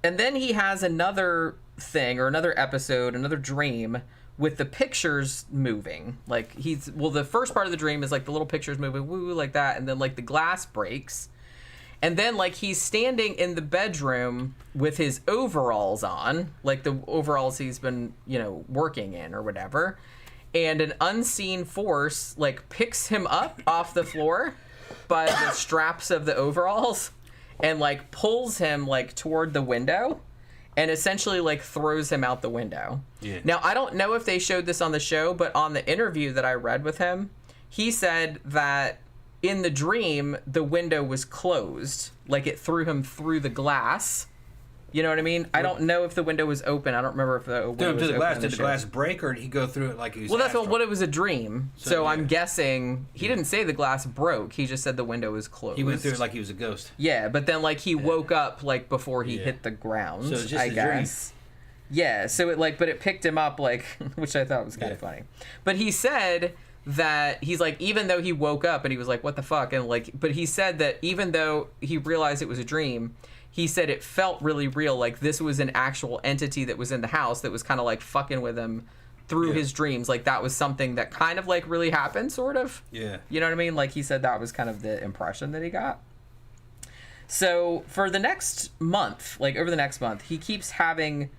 And then he has another thing or another episode, another dream with the pictures moving. Like the first part of the dream is like the little pictures moving, woo, like that, and then like the glass breaks. And then like he's standing in the bedroom with his overalls on, like the overalls he's been, working in or whatever. And an unseen force like picks him up off the floor by the straps of the overalls and like pulls him like toward the window and essentially like throws him out the window. Yeah. Now, I don't know if they showed this on the show, but on the interview that I read with him, he said that in the dream, the window was closed. Like it threw him through the glass. You know what I mean? I don't know if the window was open. I don't remember if the window was open. Did the glass break, or did he go through it like he was? Well, that's what it was a dream. So I'm guessing he didn't say the glass broke. He just said the window was closed. He went through it like he was a ghost. Yeah, but then like he woke up like before he hit the ground. So it's just a dream. Yeah. So but it picked him up like, which I thought was kind of funny. But he said that he's like, even though he woke up and he was like, what the fuck, and like, but he said that even though he realized it was a dream, he said it felt really real, like this was an actual entity that was in the house that was kind of like fucking with him through his dreams. Like that was something that kind of like really happened, sort of. Yeah. You know what I mean? Like he said that was kind of the impression that he got. So for the next month, like over the next month, he keeps having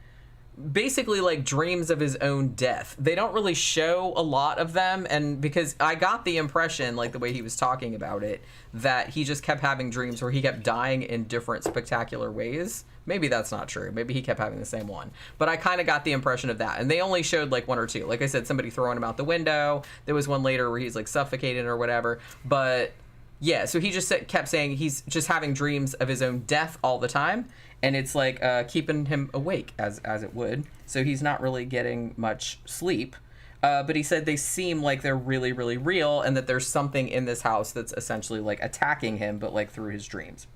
basically like dreams of his own death. They don't really show a lot of them, and because I got the impression, like the way he was talking about it, that he just kept having dreams where he kept dying in different spectacular ways. Maybe that's not true. Maybe he kept having the same one. But I kind of got the impression of that. And they only showed like one or two. Like I said, somebody throwing him out the window. There was one later where he's like suffocating or whatever. But yeah, so he just kept saying he's just having dreams of his own death all the time. And it's like keeping him awake as it would. So he's not really getting much sleep. But he said they seem like they're really, really real, and that there's something in this house that's essentially like attacking him, but like through his dreams.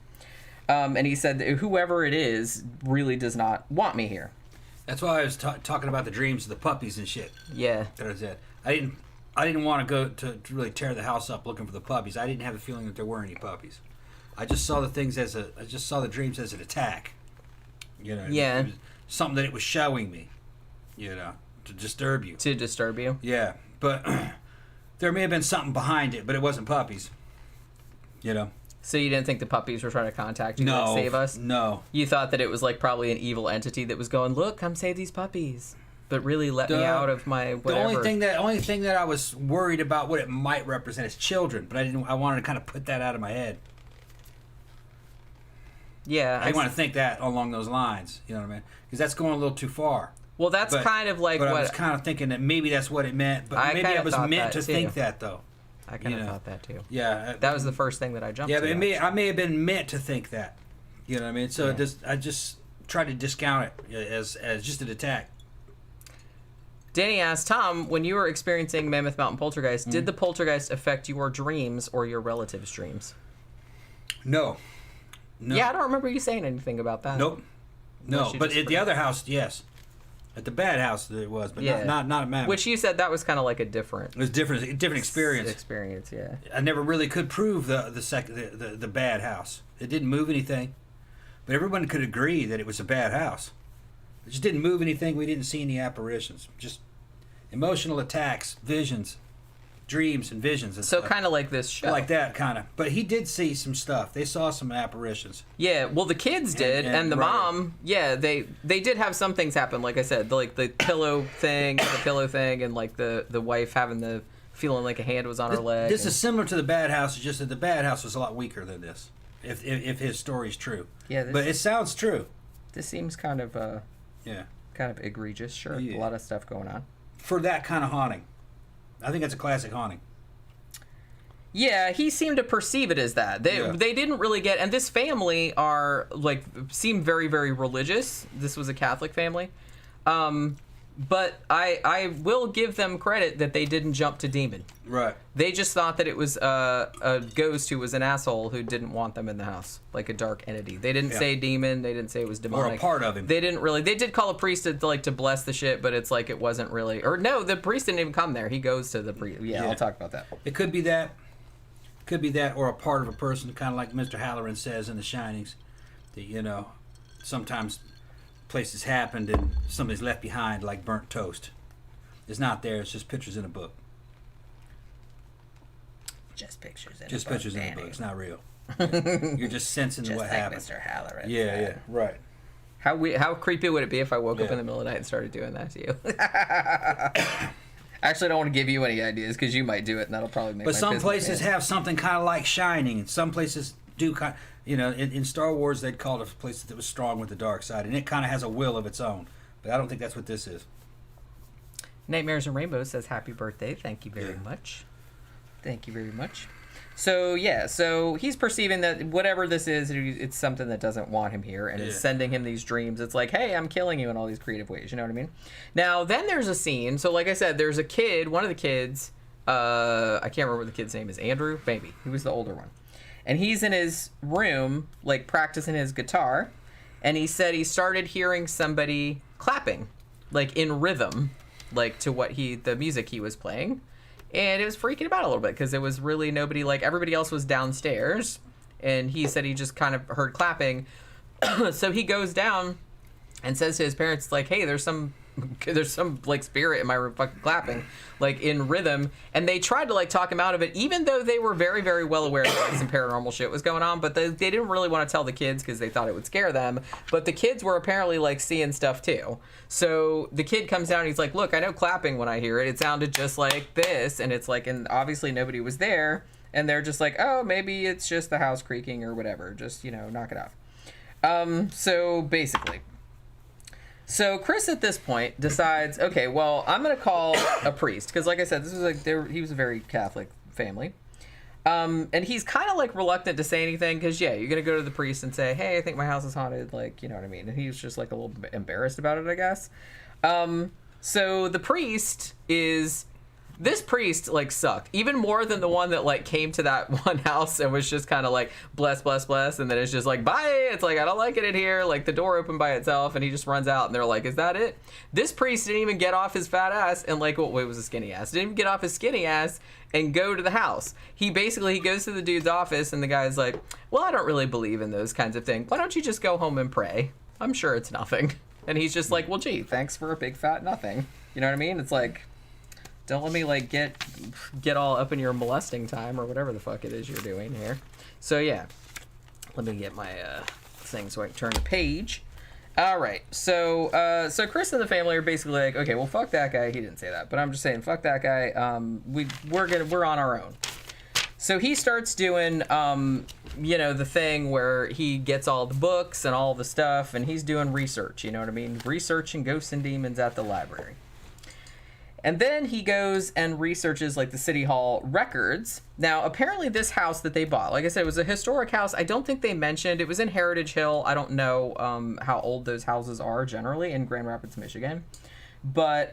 And he said that whoever it is really does not want me here. That's why I was talking about the dreams of the puppies and shit. Yeah. That was it. I didn't want to go to really tear the house up looking for the puppies. I didn't have a feeling that there were any puppies. I just saw the dreams as an attack. Yeah. It was something that it was showing me. To disturb you. To disturb you? Yeah, but there may have been something behind it, but it wasn't puppies. So you didn't think the puppies were trying to contact you No, to save us? no. You thought that it was like probably an evil entity that was going, look, come save these puppies. But really let me out of my whatever. The only thing that I was worried about what it might represent is children, but I wanted to kind of put that out of my head. Yeah. I didn't want to think that along those lines, you know what I mean? Because that's going a little too far. Well, that's kind of like but what... I was kind of thinking that maybe that's what it meant, but maybe I was meant to think that, though. I kind of thought that, too. Yeah. That was the first thing that I jumped to. Yeah, but I may have been meant to think that. You know what I mean? So I just tried to discount it as just an attack. Danny asked, Tom, when you were experiencing Mammoth Mountain Poltergeist, did the poltergeist affect your dreams or your relatives' dreams? No. Yeah, I don't remember you saying anything about that. Nope. No, but at the other house, yes. At the bad house, there was, but not at Mammoth. Which you said that was kind of like a different... It was different experience. Experience, yeah. I never really could prove the bad house. It didn't move anything, but everyone could agree that it was a bad house. It just didn't move anything. We didn't see any apparitions. Just emotional attacks, visions, dreams, and visions. And so stuff. kind of like this show. Like that, kind of. But he did see some stuff. They saw some apparitions. Yeah, well, the kids did, and the mom, they did have some things happen. Like I said, like the pillow thing, and like the wife having the feeling like a hand was on her leg. This is similar to the bad house. It's just that the bad house was a lot weaker than this. If his story's true. Yeah, but it sounds true. This seems kind of kind of egregious. Sure, a lot of stuff going on for that kind of haunting. I think that's a classic haunting. Yeah, he seemed to perceive it as that. They didn't really get, and this family seemed very, very religious. This was a Catholic family. But I will give them credit that they didn't jump to demon. Right. They just thought that it was a ghost who was an asshole who didn't want them in the house, like a dark entity. They didn't say demon. They didn't say it was demonic. Or a part of him. They didn't really. They did call a priest to bless the shit, but it's like it wasn't really. Or no, the priest didn't even come there. He goes to the priest. Yeah, I'll talk about that. It could be that. Could be that, or a part of a person, kind of like Mr. Halloran says in The Shinings, that sometimes places happened and somebody's left behind like burnt toast. It's not there. It's just pictures in a book. Just pictures in just a book. Just pictures Danny. in a book. It's not real. You're just sensing just what like happened. Mr. Halloran. Yeah, right. How creepy would it be if I woke up in the middle of the night and started doing that to you? Actually, I don't want to give you any ideas because you might do it, and that'll probably make. But some places have something kind of like Shining, and some places do kind. In Star Wars, they'd call it a place that was strong with the dark side, and it kind of has a will of its own. But I don't think that's what this is. Nightmares and Rainbows says happy birthday. Thank you very much. Thank you very much. So he's perceiving that whatever this is, it's something that doesn't want him here and is sending him these dreams. It's like, hey, I'm killing you in all these creative ways. You know what I mean? Now, then there's a scene. So like I said, there's a kid, one of the kids, I can't remember what the kid's name is. Andrew? Maybe. He was the older one. And he's in his room, like practicing his guitar. And he said he started hearing somebody clapping, like in rhythm, like to the music he was playing. And it was freaking him out a little bit because it was really nobody, like everybody else was downstairs. And he said he just kind of heard clapping. So he goes down and says to his parents, like, hey, there's some like spirit in my room fucking clapping, like in rhythm. And they tried to like talk him out of it, even though they were very, very well aware that like, some paranormal shit was going on. But they didn't really want to tell the kids because they thought it would scare them. But the kids were apparently like seeing stuff too. So the kid comes down and he's like, look, I know clapping when I hear it. It sounded just like this. And it's like, and obviously nobody was there. And they're just like, oh, maybe it's just the house creaking or whatever. Just, knock it off. So basically. So Chris at this point decides, okay, well, I'm going to call a priest. Because like I said, this was he was a very Catholic family. And he's kind of like reluctant to say anything because, you're going to go to the priest and say, hey, I think my house is haunted. Like, you know what I mean? And he's just like a little bit embarrassed about it, I guess. So the priest this priest like sucked even more than the one that like came to that one house and was just kind of like bless, bless, bless. And then it's just like, bye. It's like, I don't like it in here. Like the door opened by itself and he just runs out and they're like, is that it? This priest didn't even get off his fat ass and like, it was a skinny ass. Didn't even get off his skinny ass and go to the house. He goes to the dude's office and the guy's like, well, I don't really believe in those kinds of things. Why don't you just go home and pray? I'm sure it's nothing. And he's just like, well, gee, thanks for a big fat nothing. You know what I mean? It's like, Don't let me like get all up in your molesting time or whatever the fuck it is you're doing here. So yeah, let me get my thing so I can turn the page. All right, so Chris and the family are basically like, okay, well, fuck that guy. He didn't say that, but I'm just saying, fuck that guy. We're on our own. So he starts doing, the thing where he gets all the books and all the stuff, and he's doing research. You know what I mean? Researching ghosts and demons at the library. And then he goes and researches like the City Hall records. Now, apparently this house that they bought, like I said, it was a historic house. I don't think they mentioned, it was in Heritage Hill. I don't know how old those houses are generally in Grand Rapids, Michigan. But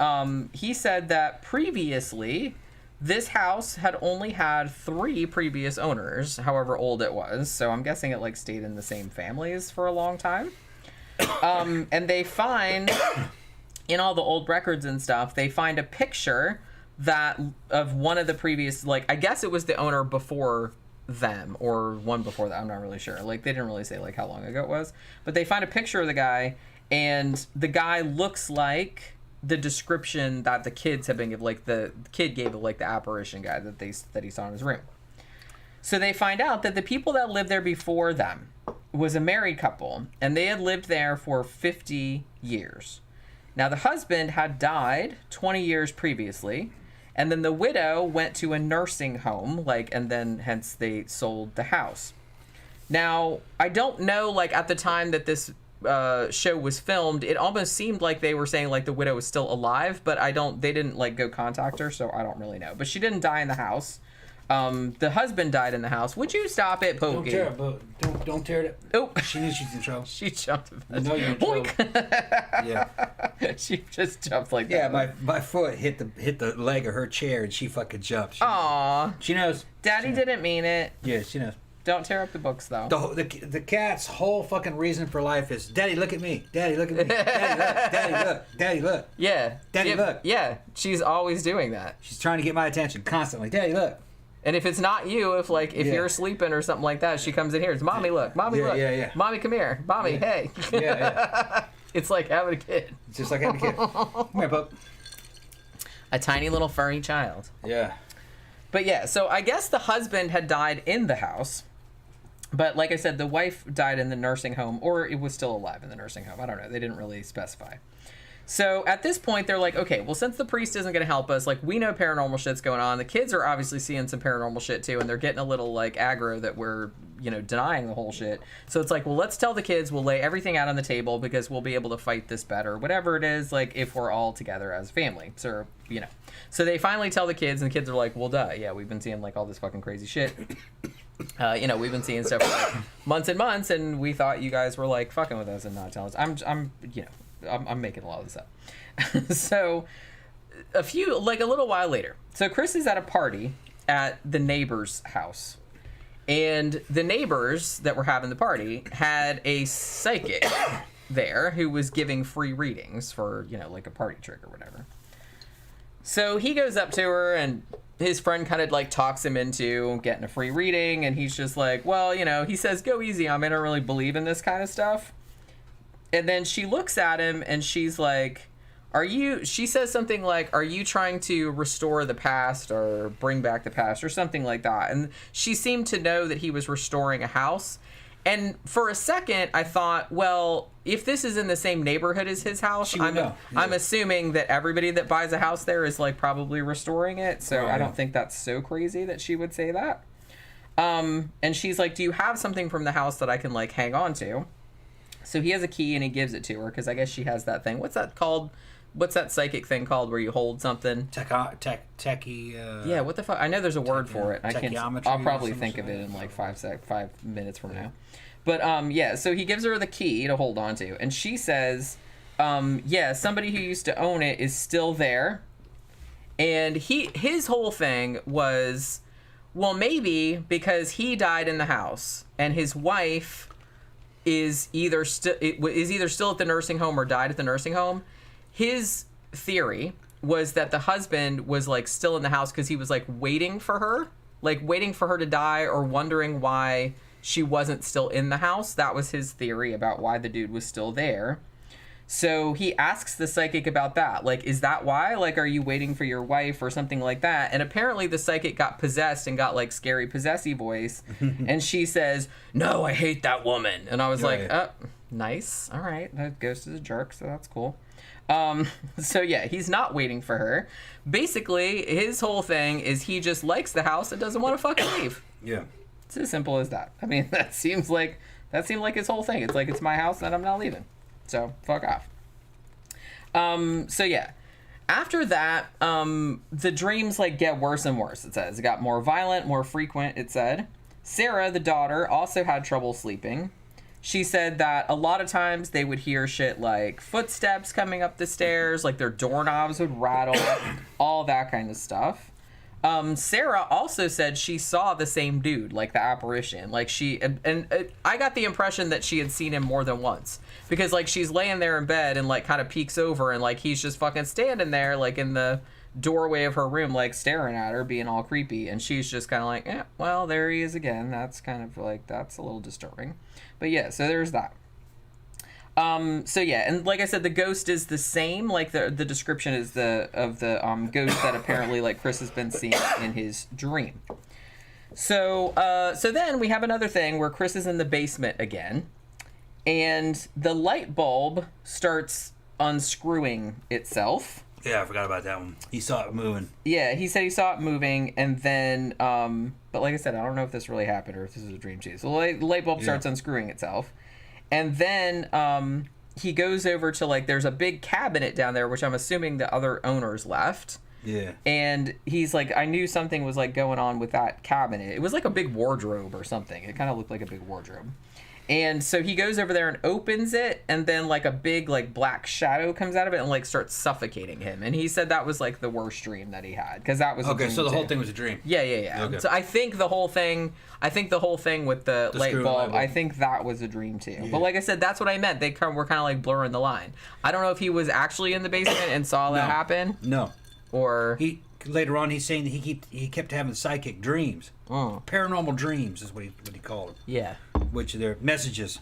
he said that previously, this house had only had 3 previous owners, however old it was. So I'm guessing it like stayed in the same families for a long time. And they find... in all the old records and stuff, they find a picture of one of the previous, like, I guess it was the owner before them, or one before that, I'm not really sure. Like, they didn't really say, like, how long ago it was. But they find a picture of the guy, and the guy looks like the description that the kids have been given, like, the kid gave, like, the apparition guy that he saw in his room. So they find out that the people that lived there before them was a married couple, and they had lived there for 50 years. Now, the husband had died 20 years previously, and then the widow went to a nursing home, and then hence they sold the house. Now, I don't know, like, at the time that this show was filmed, it almost seemed like they were saying, like, the widow was still alive, but they didn't, like, go contact her, so I don't really know. But she didn't die in the house. The husband died in the house. Would you stop it, Pokey? Don't tear it. Oh, she knew she's in trouble. She jumped. I know you're in trouble. Yeah. She just jumped like that. Yeah, my foot hit the leg of her chair and she fucking jumped. Aww. She knows. Daddy didn't mean it. Yeah, she knows. Don't tear up the books, though. The cat's whole fucking reason for life is, Daddy, look at me. Daddy, look at me. Daddy, look. Daddy, look. Daddy, look. Yeah. Daddy, look. Yeah, she's always doing that. She's trying to get my attention constantly. Daddy, look. And if it's not you, if you're sleeping or something like that, she comes in here. It's Mommy, look. Mommy, look. Yeah. Mommy, come here. Mommy, hey. Yeah. It's like having a kid. It's just like having a kid. Come here, pup. A tiny little furry child. Yeah. But yeah, so I guess the husband had died in the house. But like I said, the wife died in the nursing home, or it was still alive in the nursing home. I don't know. They didn't really specify. So at this point, they're like, okay, well, since the priest isn't going to help us, like, we know paranormal shit's going on. The kids are obviously seeing some paranormal shit, too, and they're getting a little, like, aggro that we're, denying the whole shit. So it's like, well, let's tell the kids, we'll lay everything out on the table because we'll be able to fight this better, whatever it is, like, if we're all together as a family. So, So they finally tell the kids, and the kids are like, well, duh, yeah, we've been seeing, like, all this fucking crazy shit. We've been seeing stuff for, like, months and months, and we thought you guys were, like, fucking with us and not telling us. I'm making a lot of this up. So a little while later, so Chris is at a party at the neighbor's house, and the neighbors that were having the party had a psychic there who was giving free readings for, like a party trick or whatever. So he goes up to her, and his friend kind of like talks him into getting a free reading, and he's just like, well, he says, go easy on me, I don't really believe in this kind of stuff. And then she looks at him and she's like, she says something like, are you trying to restore the past or bring back the past or something like that? And she seemed to know that he was restoring a house. And for a second, I thought, well, if this is in the same neighborhood as his house, I'm assuming that everybody that buys a house there is like probably restoring it. So I don't think that's so crazy that she would say that. And she's like, do you have something from the house that I can like hang on to? So he has a key and he gives it to her because I guess she has that thing. What's that called? What's that psychic thing called where you hold something? Techie. Yeah, what the fuck? I know there's a word for it. I'll probably think of it in like 5 minutes from now. But so he gives her the key to hold on to, and she says, somebody who used to own it is still there, and his whole thing was, well, maybe because he died in the house and his wife is either still at the nursing home or died at the nursing home. His theory was that the husband was like still in the house because he was like waiting for her to die or wondering why she wasn't still in the house. That was his theory about why the dude was still there. So he asks the psychic about that. Like, is that why? Like, are you waiting for your wife or something like that? And apparently the psychic got possessed and got, like, scary possessy voice. And she says, no, I hate that woman. And I was nice. All right. That ghost is a jerk, so that's cool. So yeah, he's not waiting for her. Basically, his whole thing is he just likes the house and doesn't want to fucking leave. Yeah. It's as simple as that. I mean, that seemed like his whole thing. It's like, it's my house and I'm not leaving. So fuck off. So yeah. After that, the dreams like get worse and worse, it says. It got more violent, more frequent, it said. Sarah, the daughter, also had trouble sleeping. She said that a lot of times they would hear shit like footsteps coming up the stairs, like their doorknobs would rattle, all that kind of stuff. Sarah also said she saw the same dude, like the apparition. Like I got the impression that she had seen him more than once. Because like she's laying there in bed and like kind of peeks over and like he's just fucking standing there like in the doorway of her room, like staring at her, being all creepy. And she's just kind of like, well, there he is again. That's kind of like, that's a little disturbing. But yeah, so there's that. So yeah, and like I said, the ghost is the same. Like the description is of the ghost that apparently like Chris has been seeing in his dream. So then we have another thing where Chris is in the basement again, and the light bulb starts unscrewing itself. Yeah, I forgot about that one. He saw it moving. Yeah, he said he saw it moving, and then, but like I said, I don't know if this really happened or if this is a dream too. So the light bulb starts unscrewing itself, and then he goes over to, like, there's a big cabinet down there, which I'm assuming the other owners left. Yeah. And he's like, I knew something was, like, going on with that cabinet. It was like a big wardrobe or something. It kind of looked like a big wardrobe. And so he goes over there and opens it, and then like a big like black shadow comes out of it and like starts suffocating him. And he said that was like the worst dream that he had, because that was okay. So the too. whole thing was a dream. Yeah. Okay. So I think the whole thing with the light bulb, I think that was a dream too. Yeah. But like I said, that's what I meant. They were kind of like blurring the line. I don't know if he was actually in the basement and saw that happen. No. Or later on he's saying that he kept having psychic dreams. Paranormal dreams is what he called them. Yeah. Which they're messages.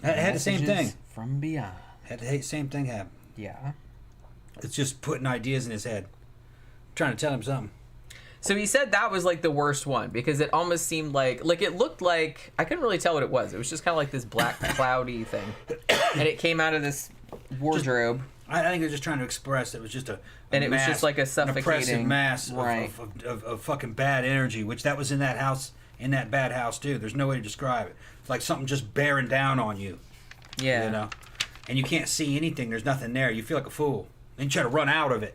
Had the same thing. From beyond. Had the same thing happen. Yeah. It's just putting ideas in his head. Trying to tell him something. So he said that was like the worst one, because it almost seemed like it looked like, I couldn't really tell what it was. It was just kind of like this black cloudy thing. And it came out of this wardrobe. I think they're just trying to express it was just a it was just like a suffocating, an oppressive mass right. of fucking bad energy, which that was in that house, in that bad house too. There's no way to describe it. It's like something just bearing down on you. Yeah. You know? And you can't see anything. There's nothing there. You feel like a fool. Then you try to run out of it.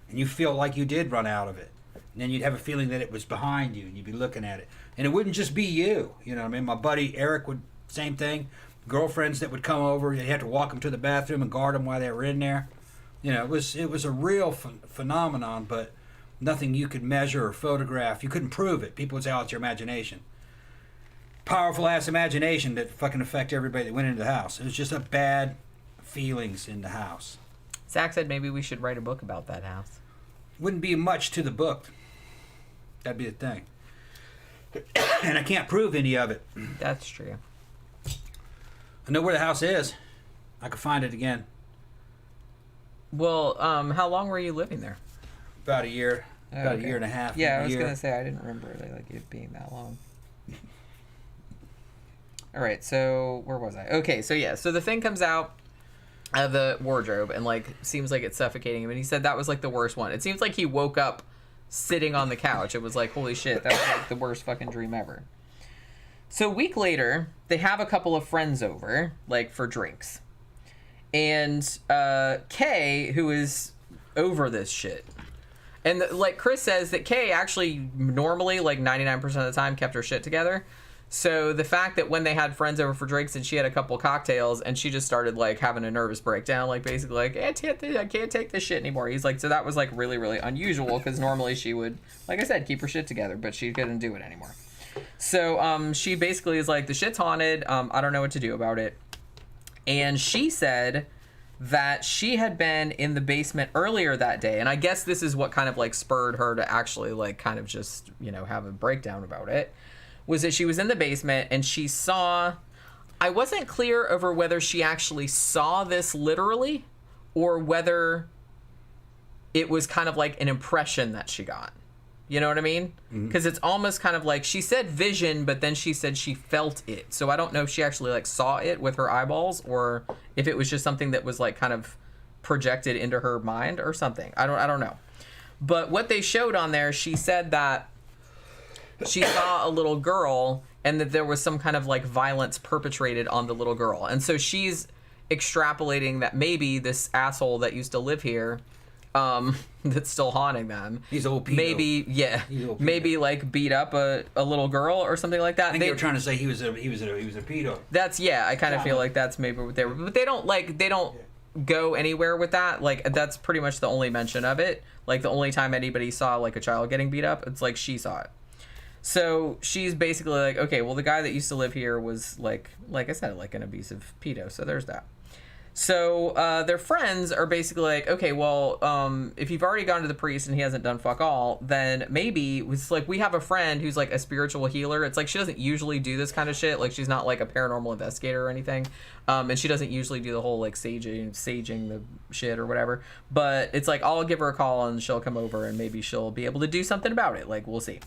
And you feel like you did run out of it. And then you'd have a feeling that it was behind you, and you'd be looking at it. And it wouldn't just be you. You know what I mean? My buddy Eric would, same thing. Girlfriends that would come over, you had to walk them to the bathroom and guard them while they were in there. You know, it was a real phenomenon, but nothing you could measure or photograph. You couldn't prove it. People would say, oh, it's your imagination. Powerful ass imagination that fucking affect everybody that went into the house. It was just a bad feelings in the house. Zach said maybe we should write a book about that house. Wouldn't be much to the book. That'd be the thing. And I can't prove any of it. That's true. I know where the house is. I could find it again. Well, how long were you living there? About a year. About a year and a half. Yeah, I was going to say, I didn't remember it being that long. All right, so where was I? Okay, so yeah, so the thing comes out of the wardrobe and like seems like it's suffocating him, and he said that was like the worst one. It seems like he woke up sitting on the couch. It was like, holy shit, that was like the worst fucking dream ever. So a week later, they have a couple of friends over, like for drinks. And Kay, who is over this shit. And like Chris says that Kay actually normally, like 99% of the time, kept her shit together. So the fact that when they had friends over for drinks and she had a couple cocktails and she just started like having a nervous breakdown, like basically like, I can't take this shit anymore. He's like, so that was like really, really unusual, because normally she would, like I said, keep her shit together, but she couldn't do it anymore. So she basically is like, the shit's haunted. I don't know what to do about it. And she said that she had been in the basement earlier that day. And I guess this is what kind of like spurred her to actually like kind of just, you know, have a breakdown about it. Was that she was in the basement and she saw I wasn't clear over whether she actually saw this literally or whether it was kind of like an impression that she got. You know what I mean? Because it's almost kind of like she said vision, but then she said she felt it. So I don't know if she actually like saw it with her eyeballs or if it was just something that was like kind of projected into her mind or something. I don't know. But what they showed on there, she said that she saw a little girl and that there was some kind of like violence perpetrated on the little girl. And so she's extrapolating that maybe this asshole that used to live here, that's still haunting them. He's old pedo. Maybe like beat up a little girl or something like that. I think they were trying to say he was a pedo. That's I kind of feel like that's maybe what they were, but they don't go anywhere with that. Like that's pretty much the only mention of it. Like the only time anybody saw like a child getting beat up, it's like she saw it. So she's basically like, okay, well the guy that used to live here was like I said, like an abusive pedo. So there's that. So their friends are basically like, okay, well, if you've already gone to the priest and he hasn't done fuck all, then maybe it's like we have a friend who's like a spiritual healer. It's like she doesn't usually do this kind of shit. Like she's not like a paranormal investigator or anything. And she doesn't usually do the whole like saging the shit or whatever. But it's like I'll give her a call and she'll come over and maybe she'll be able to do something about it. Like we'll see.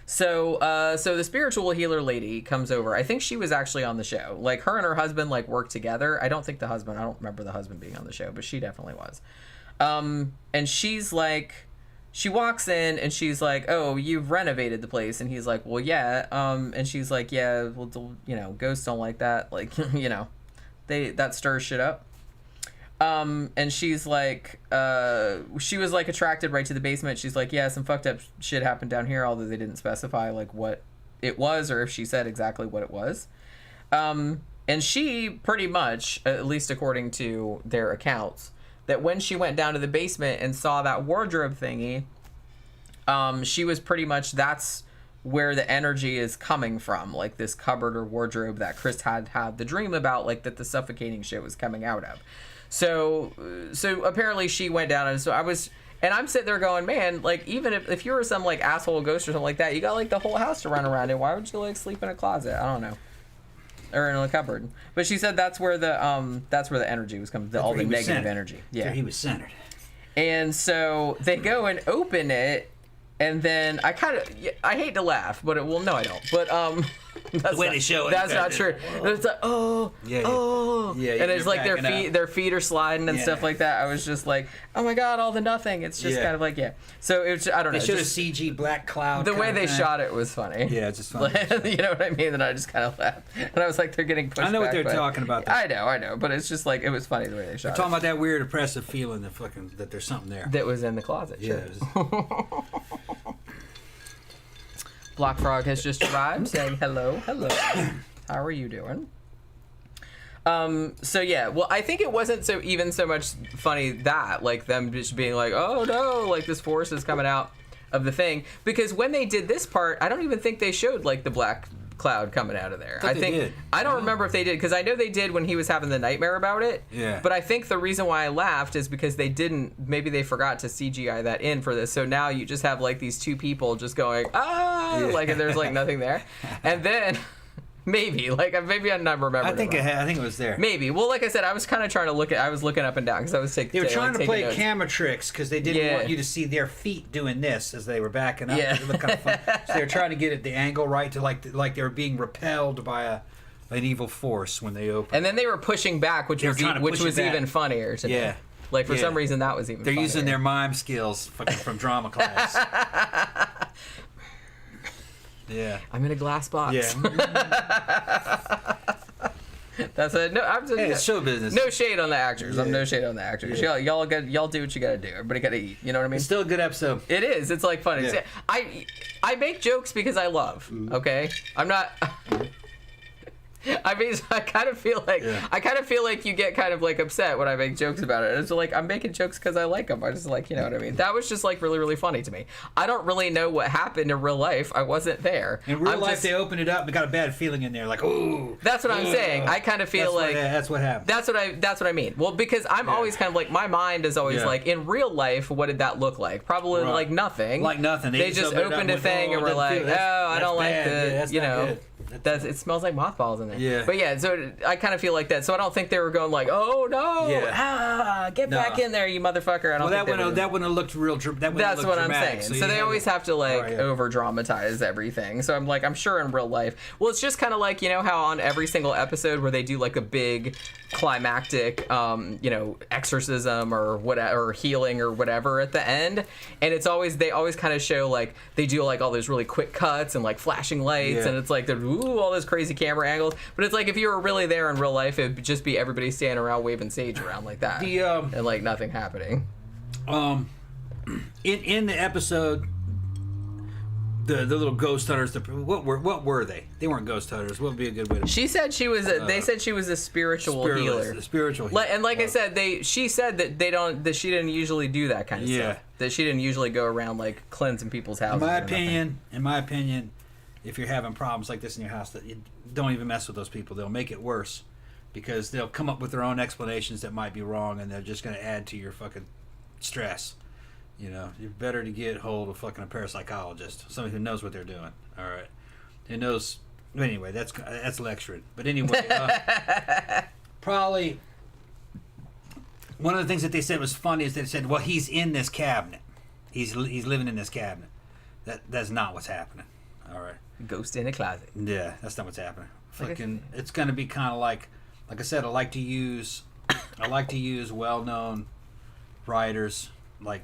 So the spiritual healer lady comes over. I think she was actually on the show. Like her and her husband like work together. I don't remember the husband being on the show, but she definitely was. And she's like, she walks in and she's like, oh, you've renovated the place. And he's like, well, yeah. And she's like, yeah, well, you know, ghosts don't like that. Like, you know, that stirs shit up. And she's like, she was like attracted right to the basement. She's like, yeah, some fucked up shit happened down here, although they didn't specify like what it was or if she said exactly what it was. And she pretty much, at least according to their accounts, that when she went down to the basement and saw that wardrobe thingy, she was pretty much, that's where the energy is coming from, like this cupboard or wardrobe that Chris had the dream about, like that the suffocating shit was coming out of. So apparently she went down, and so I'm sitting there going, man, like even if you were some like asshole ghost or something like that, you got like the whole house to run around in. Why would you like sleep in a closet? I don't know, or in a cupboard. But she said that's where the energy was coming, all the negative energy. Yeah, he was centered. And so they go and open it, and then I hate to laugh, but no, I don't. But that's the way they show it. That's not true. It's like and it's like their feet are sliding and stuff like that. I was just like, oh my god, all the nothing. It's just kind of like So it was, I don't know. They showed a CG black cloud. The way they shot it was funny. Yeah, it's just funny. You know what I mean? And I just kind of laughed, and I was like, they're getting pushed. I know back, what they're talking about. I know, but it's just like it was funny the way they shot. They're talking about that weird oppressive feeling that there's something there that was in the closet. Yeah. Sure. Black Frog has just arrived, saying hello. How are you doing? So yeah, well, I think it wasn't so much funny that like them just being like, oh no, like this force is coming out of the thing, because when they did this part, I don't even think they showed like the black cloud coming out of there. I don't remember if they did, because I know they did when he was having the nightmare about it. Yeah. But I think the reason why I laughed is because maybe they forgot to CGI that in for this. So now you just have like these two people just going, like, and there's like nothing there. And then maybe I'm not remembering. I think it was there. Maybe. Well, like I said, I was kind of trying to I was looking up and down because I was taking. They were trying to play notes. Camera tricks because they didn't want you to see their feet doing this as they were backing up. Yeah. It looked kind of fun. So they were trying to get it the angle right to like they were being repelled by an evil force when they opened. And then they were pushing back, which was even funnier to me. Like for some reason that was even. They're funnier. using their mime skills from drama class. Yeah. I'm in a glass box. Yeah. That's a no. It's show business. No shade on the actors. I'm no shade on the actors. Yeah. Y'all do what you gotta do. Everybody gotta eat. You know what I mean? It's still a good episode. It is. It's like funny. Yeah. I make jokes because I love. Okay. I'm not. I mean, I kind of feel like you get kind of like upset when I make jokes about it. It's like I'm making jokes because I like them. I just like, you know what I mean. That was just like really, really funny to me. I don't really know what happened in real life. I wasn't there. In real life, they opened it up and got a bad feeling in there, like ooh. That's what I'm saying. I kind of feel that's what happened. That's what I mean. Well, because I'm always kind of like my mind is always like in real life. What did that look like? Probably like nothing. Like nothing. They just opened a thing and were like, oh, I don't like the, you know. It smells like mothballs in there. Yeah. But yeah, so I kind of feel like that. So I don't think they were going like, oh no, get back in there, you motherfucker. I don't think that wouldn't have looked real. That's what I'm saying. So they always have to over dramatize everything. So I'm sure in real life. Well, it's just kind of like, you know how on every single episode where they do like a big climactic, exorcism or whatever, or healing or whatever at the end, and they always kind of show like they do like all those really quick cuts and like flashing lights, and it's like all those crazy camera angles. But it's like if you were really there in real life, it'd just be everybody standing around waving sage around like that, and like nothing happening. In the episode, the little ghost hunters, what were they? They weren't ghost hunters. What would be a good way to? She said she was. They said she was a spiritual healer. A spiritual healer. And like I said, she said that she didn't usually do that kind of stuff. That she didn't usually go around like cleansing people's houses. In my opinion, if you're having problems like this in your house, that you don't even mess with those people. They'll make it worse because they'll come up with their own explanations that might be wrong, and they're just going to add to your fucking stress. You know, you're better to get hold of fucking a parapsychologist, somebody who knows what they're doing. All right, who knows. Anyway, that's lecturing. But anyway, probably one of the things that they said was funny is they said, "Well, he's in this cabinet. He's living in this cabinet." That's not what's happening. All right, ghost in a closet. Yeah, that's not what's happening. Fucking, it's gonna be kind of like I said. I like to use well-known writers like.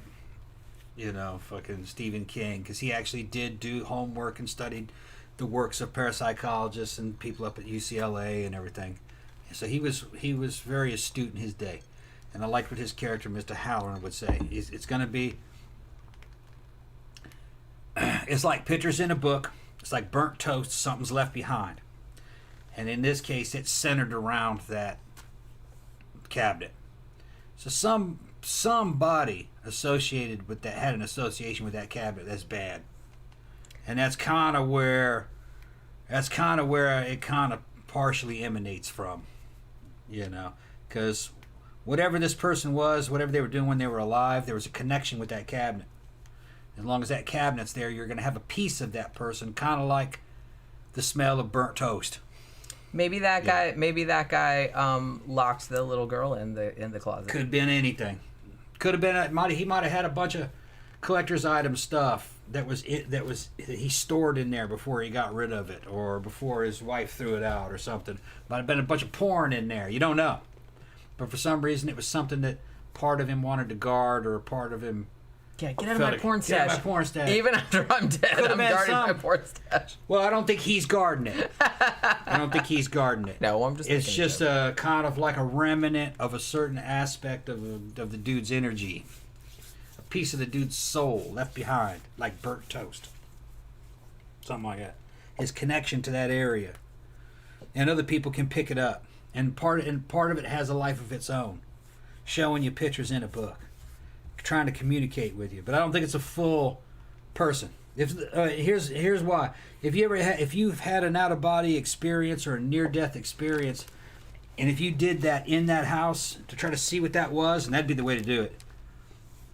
Fucking Stephen King, because he actually did do homework and studied the works of parapsychologists and people up at UCLA and everything. So he was very astute in his day, and I liked what his character, Mr. Halloran, would say. It's going to be, it's like pictures in a book. It's like burnt toast. Something's left behind, and in this case, it's centered around that cabinet. So somebody associated with that had an association with that cabinet that's bad, and that's kind of where it kind of partially emanates from, because whatever this person was, whatever they were doing when they were alive, there was a connection with that cabinet. As long as that cabinet's there, you're going to have a piece of that person, kind of like the smell of burnt toast. Maybe that guy locked the little girl in the closet. Could have been anything. Could have been he might have had a bunch of collector's item stuff that he stored in there before he got rid of it, or before his wife threw it out, or something. Might have been a bunch of porn in there. You don't know. But for some reason, it was something that part of him wanted to guard, or part of him. Yeah, get out of my porn stash. Get out of my porn stash. Even after I'm dead, I'm guarding my porn stash. Well, I don't think he's guarding it. No, I'm just. It's just a kind of like a remnant of a certain aspect of the dude's energy, a piece of the dude's soul left behind, like burnt toast, something like that. His connection to that area, and other people can pick it up, and part of it has a life of its own, showing you pictures in a book, trying to communicate with you. But I don't think it's a full person. Here's why. If you've had an out of body experience or a near death experience, and if you did that in that house to try to see what that was, and that'd be the way to do it.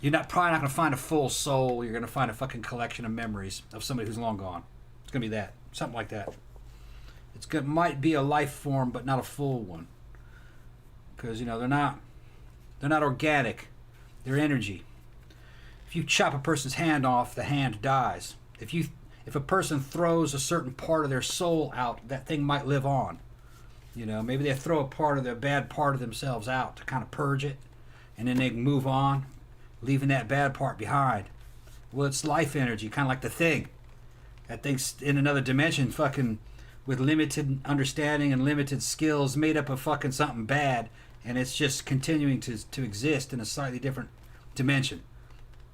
You're probably not going to find a full soul. You're going to find a fucking collection of memories of somebody who's long gone. It's going to be that, something like that. Might be a life form, but not a full one, because they're not organic. They're energy. If you chop a person's hand off, the hand dies. If a person throws a certain part of their soul out, that thing might live on. Maybe they throw a part of their bad part of themselves out to kind of purge it, and then they move on, leaving that bad part behind. Well, it's life energy, kind of like the Thing. That thing's in another dimension, fucking with limited understanding and limited skills, made up of fucking something bad, and it's just continuing to exist in a slightly different dimension,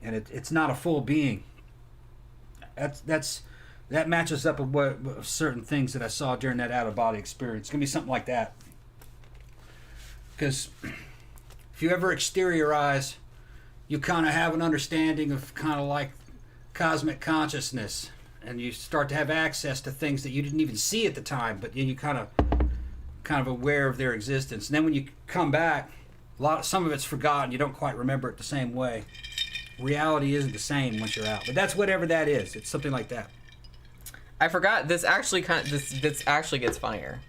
and it's not a full being. That matches up with certain things that I saw during that out of body experience. It's gonna be something like that, because if you ever exteriorize, you kind of have an understanding of kind of like cosmic consciousness, and you start to have access to things that you didn't even see at the time, but you kind of aware of their existence. And then when you come back, some of it's forgotten. You don't quite remember it the same way. Reality isn't the same once you're out. But that's whatever that is. It's something like that. I forgot. This actually this actually gets funnier,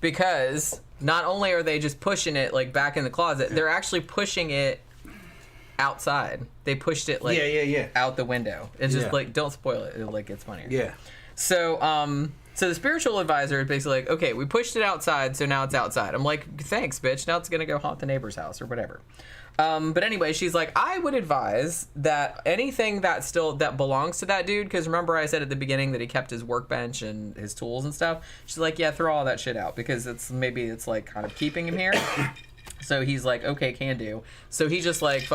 because not only are they just pushing it like back in the closet, they're actually pushing it outside. They pushed it like out the window. It's just like, don't spoil it. It like gets funnier. Yeah. So so the spiritual advisor is basically like, okay, we pushed it outside, so now it's outside. I'm like, thanks, bitch. Now it's gonna go haunt the neighbor's house or whatever. But anyway, she's like, I would advise that anything that belongs to that dude, because remember I said at the beginning that he kept his workbench and his tools and stuff. She's like, yeah, throw all that shit out, because it's like kind of keeping him here. So he's like, okay, can do. So he just like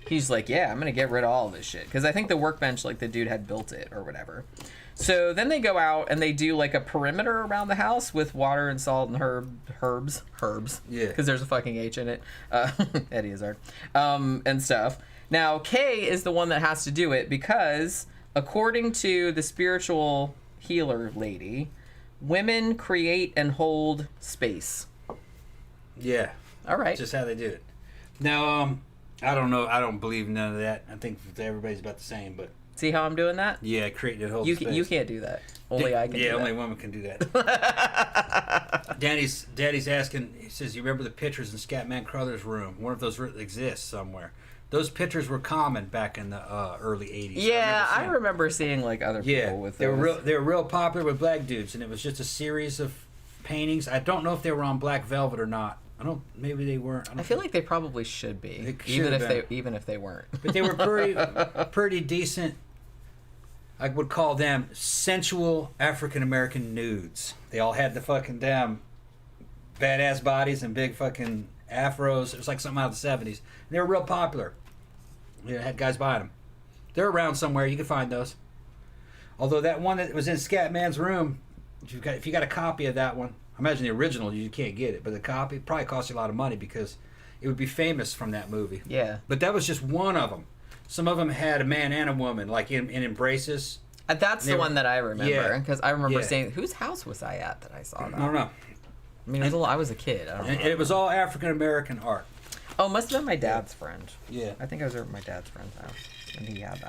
he's like, yeah, I'm gonna get rid of all of this shit, because I think the workbench, like, the dude had built it or whatever. So then they go out and they do like a perimeter around the house with water and salt and herbs. Yeah. Because there's a fucking H in it. Eddie Izzard. And stuff. Now, Kay is the one that has to do it, because according to the spiritual healer lady, women create and hold space. Yeah. All right. Just how they do it. Now, I don't know. I don't believe none of that. I think everybody's about the same, but... See how I'm doing that? Yeah, create and hold space. You can't do that. Only I can do that. Yeah, only women can do that. Daddy's asking, he says, you remember the pictures in Scatman Crothers' room? One of those exists somewhere. Those pictures were common back in the early 80s. Yeah, I remember seeing like other people with those. They were real popular with black dudes, and it was just a series of paintings. I don't know if they were on black velvet or not. Maybe they weren't. I feel like they probably should be, even if they weren't. But they were pretty decent. I would call them sensual African American nudes. They all had the fucking damn badass bodies and big fucking afros. It was like something out of the 70s. And they were real popular. They had guys buying them. They're around somewhere. You can find those. Although that one that was in Scatman's room, if you got a copy of that one, I imagine the original you can't get it, but the copy probably cost you a lot of money, because it would be famous from that movie. Yeah. But that was just one of them. Some of them had a man and a woman, like in embraces. That's the one that I remember, because I remember saying, whose house was I at that I saw that? I don't know. I mean, I was a kid. I don't know. And it was all African American art. Oh, must have been my dad's friend. Yeah. I think I was over at my dad's friend's house, and he had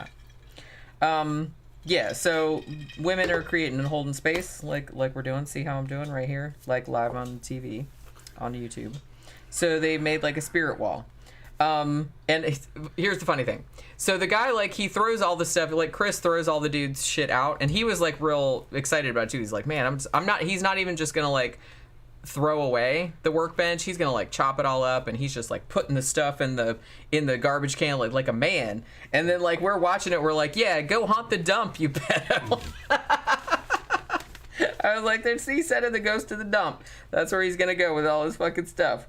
that. Yeah, so women are creating and holding space, like we're doing. See how I'm doing right here? Like live on TV, on YouTube. So they made like a spirit wall. And here's the funny thing. So the guy, like, he throws all the stuff, like Chris throws all the dude's shit out, and he was like real excited about it too. He's like, man, he's not even just gonna like throw away the workbench. He's gonna like chop it all up, and he's just like putting the stuff in the garbage can like a man. And then like we're watching it, we're like, yeah, go haunt the dump, you pedo. I was like, he sending the ghost to the dump. That's where he's gonna go with all his fucking stuff.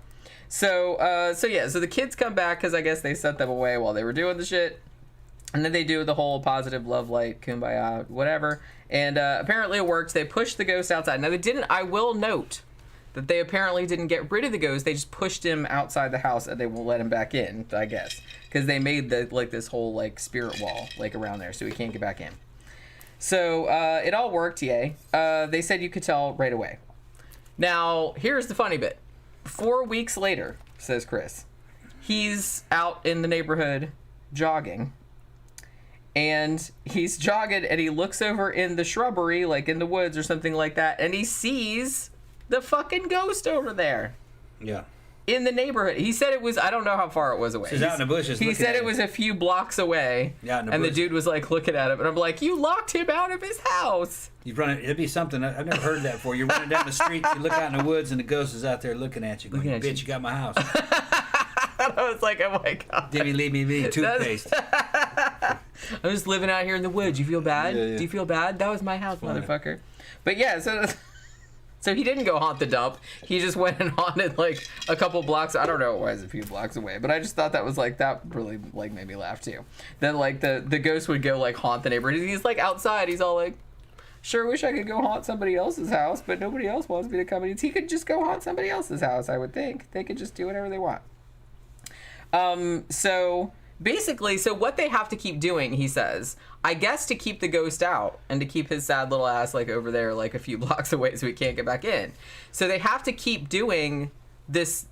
So the kids come back, because I guess they sent them away while they were doing the shit. And then they do the whole positive love light, kumbaya, whatever. And apparently it worked. They pushed the ghost outside. Now, I will note that they apparently didn't get rid of the ghost. They just pushed him outside the house, and they won't let him back in, I guess. Because they made this whole, like, spirit wall, like, around there, so he can't get back in. So it all worked, yay. They said you could tell right away. Now, here's the funny bit. 4 weeks later, says Chris, he's out in the neighborhood jogging, and he's jogging, and he looks over in the shrubbery, like in the woods or something like that, and he sees the fucking ghost over there. Yeah. In the neighborhood. He said it was, I don't know how far it was away. He's out in the bushes. He said it was a few blocks away. Yeah, and the dude was like looking at him, and I'm like, you locked him out of his house. It'd be something. I've never heard that before. You're running down the street, you look out in the woods, and the ghost is out there looking at you. Going, bitch, you got my house. I was like, oh my God. Did he leave me toothpaste? I'm just living out here in the woods. You feel bad? Yeah. Do you feel bad? That was my house, motherfucker. But yeah, so he didn't go haunt the dump. He just went and haunted like a couple blocks. I don't know why it's a few blocks away, but I just thought that was like, that really like made me laugh too. Then like the ghost would go like haunt the neighborhood. He's like outside. He's all like, sure wish I could go haunt somebody else's house, but nobody else wants me to come in. He could just go haunt somebody else's house, I would think. They could just do whatever they want. So basically, what they have to keep doing, he says, I guess to keep the ghost out and to keep his sad little ass like over there like a few blocks away so he can't get back in. So they have to keep doing this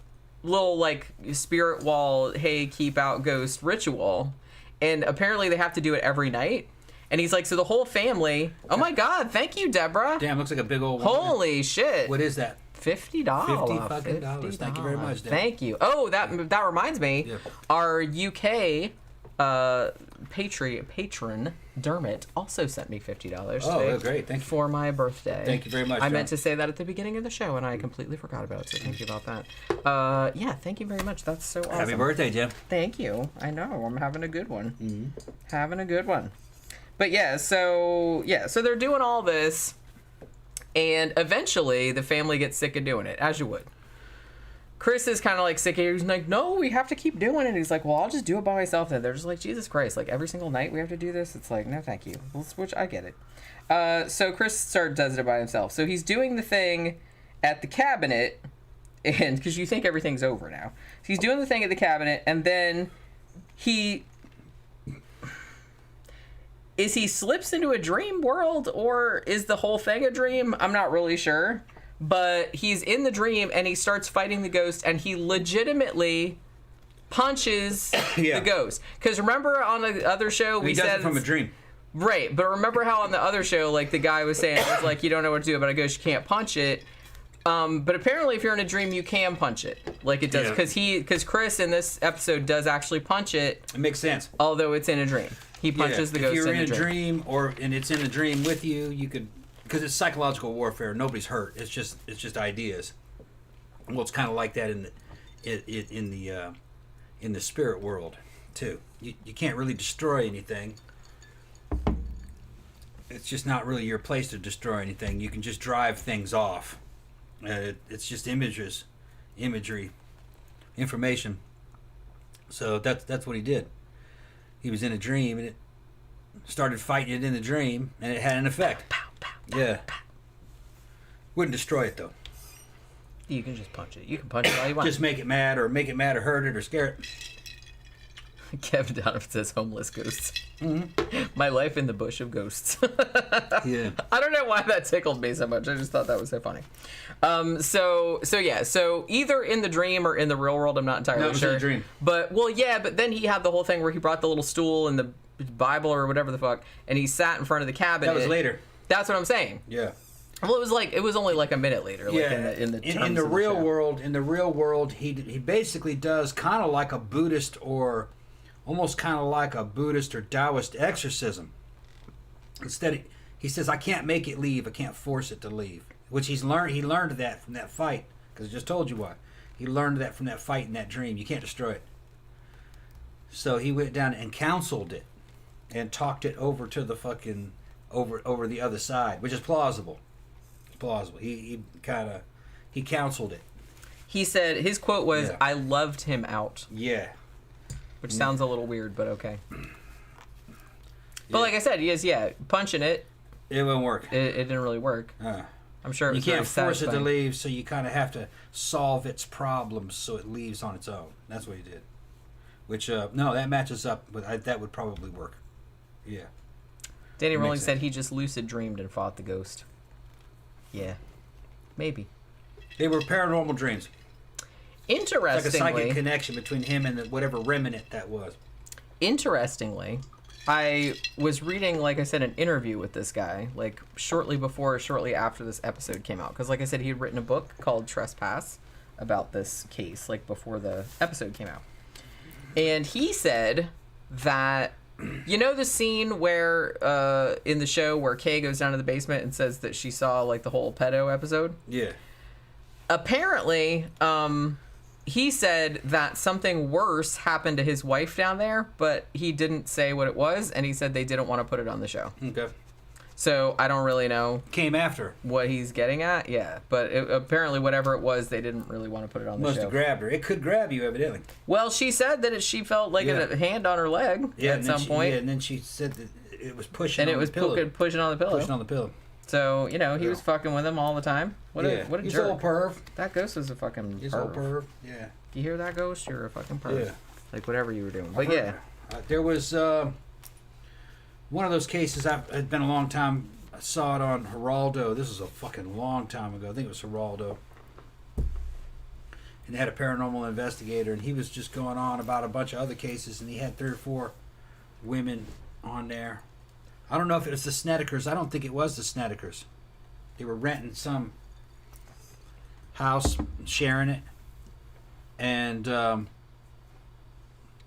little like spirit wall, hey, keep out ghost ritual. And apparently they have to do it every night. And he's like, so the whole family. Oh my God! Thank you, Deborah. Damn, looks like a big old woman. Holy shit! What is that? $50. $50. Thank you very much, Deborah. Thank you. Oh, that reminds me. Yeah. Our UK patron Dermot also sent me $50. Oh, great! Thank you for my birthday. Thank you very much. I meant to say that at the beginning of the show, and I completely forgot about it. So thank you about that. Yeah, thank you very much. That's so awesome. Happy birthday, Jim. Thank you. I know. I'm having a good one. Mm-hmm. Having a good one. But so they're doing all this, and eventually the family gets sick of doing it, as you would. Chris is kind of like sick of it. He's like, no, we have to keep doing it. He's like, well, I'll just do it by myself. And they're just like, Jesus Christ, like every single night we have to do this? It's like, no, thank you. We'll switch. I get it. So Chris does it by himself. So he's doing the thing at the cabinet, and because you think everything's over now. So he's doing the thing at the cabinet, and then he slips into a dream world, or is the whole thing a dream? I'm not really sure. But he's in the dream, and he starts fighting the ghost, and he legitimately punches the ghost. Because remember on the other show, we said... it from a dream. Right, but remember how on the other show, like, the guy was saying, it's like, you don't know what to do about a ghost, you can't punch it. But apparently, if you're in a dream, you can punch it. Like it does. Because Chris, in this episode, does actually punch it. It makes sense. Although it's in a dream. He punches the ghost in a dream. If you're in a dream, and it's in a dream with you, you could... Because it's psychological warfare. Nobody's hurt. It's just ideas. Well, it's kind of like that in the spirit world too. You can't really destroy anything. It's just not really your place to destroy anything. You can just drive things off. It's just imagery, information. So that's what he did. He was in a dream, and it started fighting it in the dream, and it had an effect. Yeah. Wouldn't destroy it, though. You can just punch it. You can punch it all you want. Just make it mad, or hurt it, or scare it. Kevin Donovan says homeless ghosts. Mm-hmm. My life in the bush of ghosts. Yeah. I don't know why that tickled me so much. I just thought that was so funny. So either in the dream or in the real world, I'm not entirely sure. No, it was in the dream. But then he had the whole thing where he brought the little stool and the Bible or whatever the fuck, and he sat in front of the cabinet. That was later. That's what I'm saying. Yeah. Well, it was only like a minute later. Like Yeah. In the real world, he basically does kind of like a Buddhist or almost kind of like a Buddhist or Taoist exorcism. Instead, he says, "I can't make it leave. I can't force it to leave." Which he learned that from that fight. Because I just told you why. He learned that from that fight in that dream. You can't destroy it. So he went down and counseled it, and talked it over to the fucking over the other side, which is plausible. It's plausible. He counseled it. He said his quote was, Yeah. "I loved him out." Yeah. Which sounds a little weird, but okay. But like I said, punching it. It won't work. It didn't really work. I'm sure it was you can't very force it to satisfying. leave, so you kind of have to solve its problems so it leaves on its own. That's what he did. Which no, that matches up, but that would probably work. Yeah. Danny Rowling said he just lucid dreamed and fought the ghost. Yeah, maybe. They were paranormal dreams. Interestingly, It's like a psychic connection between him and whatever remnant that was. Interestingly, I was reading, like I said, an interview with this guy, like shortly after this episode came out. Because like I said, he had written a book called Trespass about this case, like before the episode came out. And he said that, you know the scene where, in the show where Kay goes down to the basement and says that she saw, like, the whole pedo episode? Yeah. Apparently, he said that something worse happened to his wife down there, but he didn't say what it was, and he said they didn't want to put it on the show. Okay. So I don't really know Came after. what he's getting at. Yeah, but apparently whatever it was, they didn't really want to put it on the Must show. have grabbed her. It could grab you, evidently. Well, she said that she felt like a hand on her leg at some point. Yeah, and then she said that it was pushing And on it was the pillow. pushing on the pillow. Pushing on the pillow. So, you know, he was fucking with him all the time. What a He's jerk. a little perv. That ghost was a fucking He's perv. a little perv. Yeah. You hear that, ghost? You're a fucking perv. Yeah. Like, whatever you were doing. But yeah. There was one of those cases, it's been a long time, I saw it on Geraldo. This was a fucking long time ago. I think it was Geraldo. And they had a paranormal investigator, and he was just going on about a bunch of other cases, and he had 3 or 4 women on there. I don't know if it was the Snedekers. I don't think it was the Snedekers. They were renting some house, sharing it, and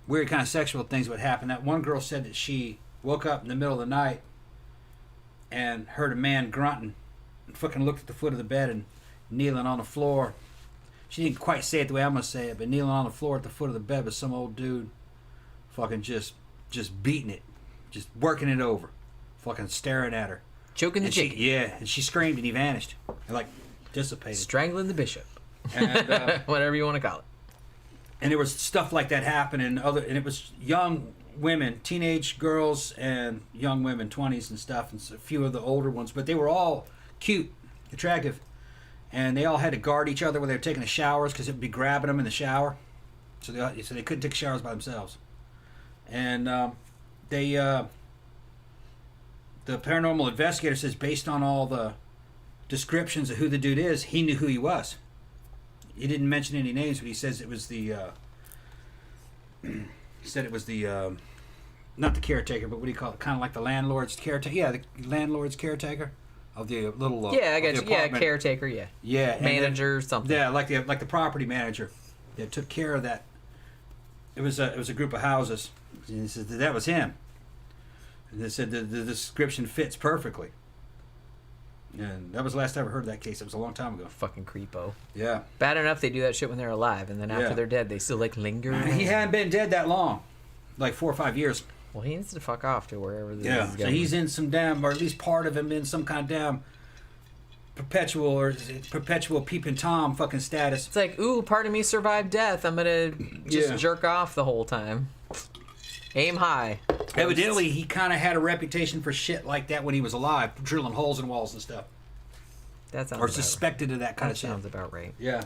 weird kind of sexual things would happen. That one girl said that she woke up in the middle of the night and heard a man grunting and fucking looked at the foot of the bed and kneeling on the floor. She didn't quite say it the way I'm going to say it, but kneeling on the floor at the foot of the bed was some old dude fucking just beating it, just working it over, fucking staring at her. Choking the chicken. Yeah, and she screamed and he vanished. And like, dissipated. Strangling the bishop. And, whatever you want to call it. And there was stuff like that happening, and it was young women, teenage girls and young women, 20s and stuff, and a few of the older ones, but they were all cute, attractive, and they all had to guard each other when they were taking the showers because it would be grabbing them in the shower, so they couldn't take showers by themselves. And the paranormal investigator says, based on all the descriptions of who the dude is, he knew who he was. He didn't mention any names, but he says it was the he said it was the not the caretaker, but what do you call it? Kind of like the landlord's caretaker. Yeah, the landlord's caretaker of the little yeah, I got you. Yeah, caretaker. Yeah. Yeah, manager, something. Yeah, like the property manager that took care of that. It was a group of houses. And he said that was him. And they said the description fits perfectly. And that was the last I ever heard of that case. It was a long time ago. Fucking creepo. Yeah. Bad enough they do that shit when they're alive, and then after they're dead, they still like linger. He hadn't been dead that long, like 4 or 5 years. Well, he needs to fuck off to wherever this is going. So he's in some damn, or at least part of him in some kind of damn perpetual peeping Tom fucking status. It's like, ooh, part of me survived death. I'm gonna just jerk off the whole time. Aim high. Evidently, he kind of had a reputation for shit like that when he was alive, drilling holes in walls and stuff. That sounds or suspected of that kind of shit. Sounds about right. Yeah.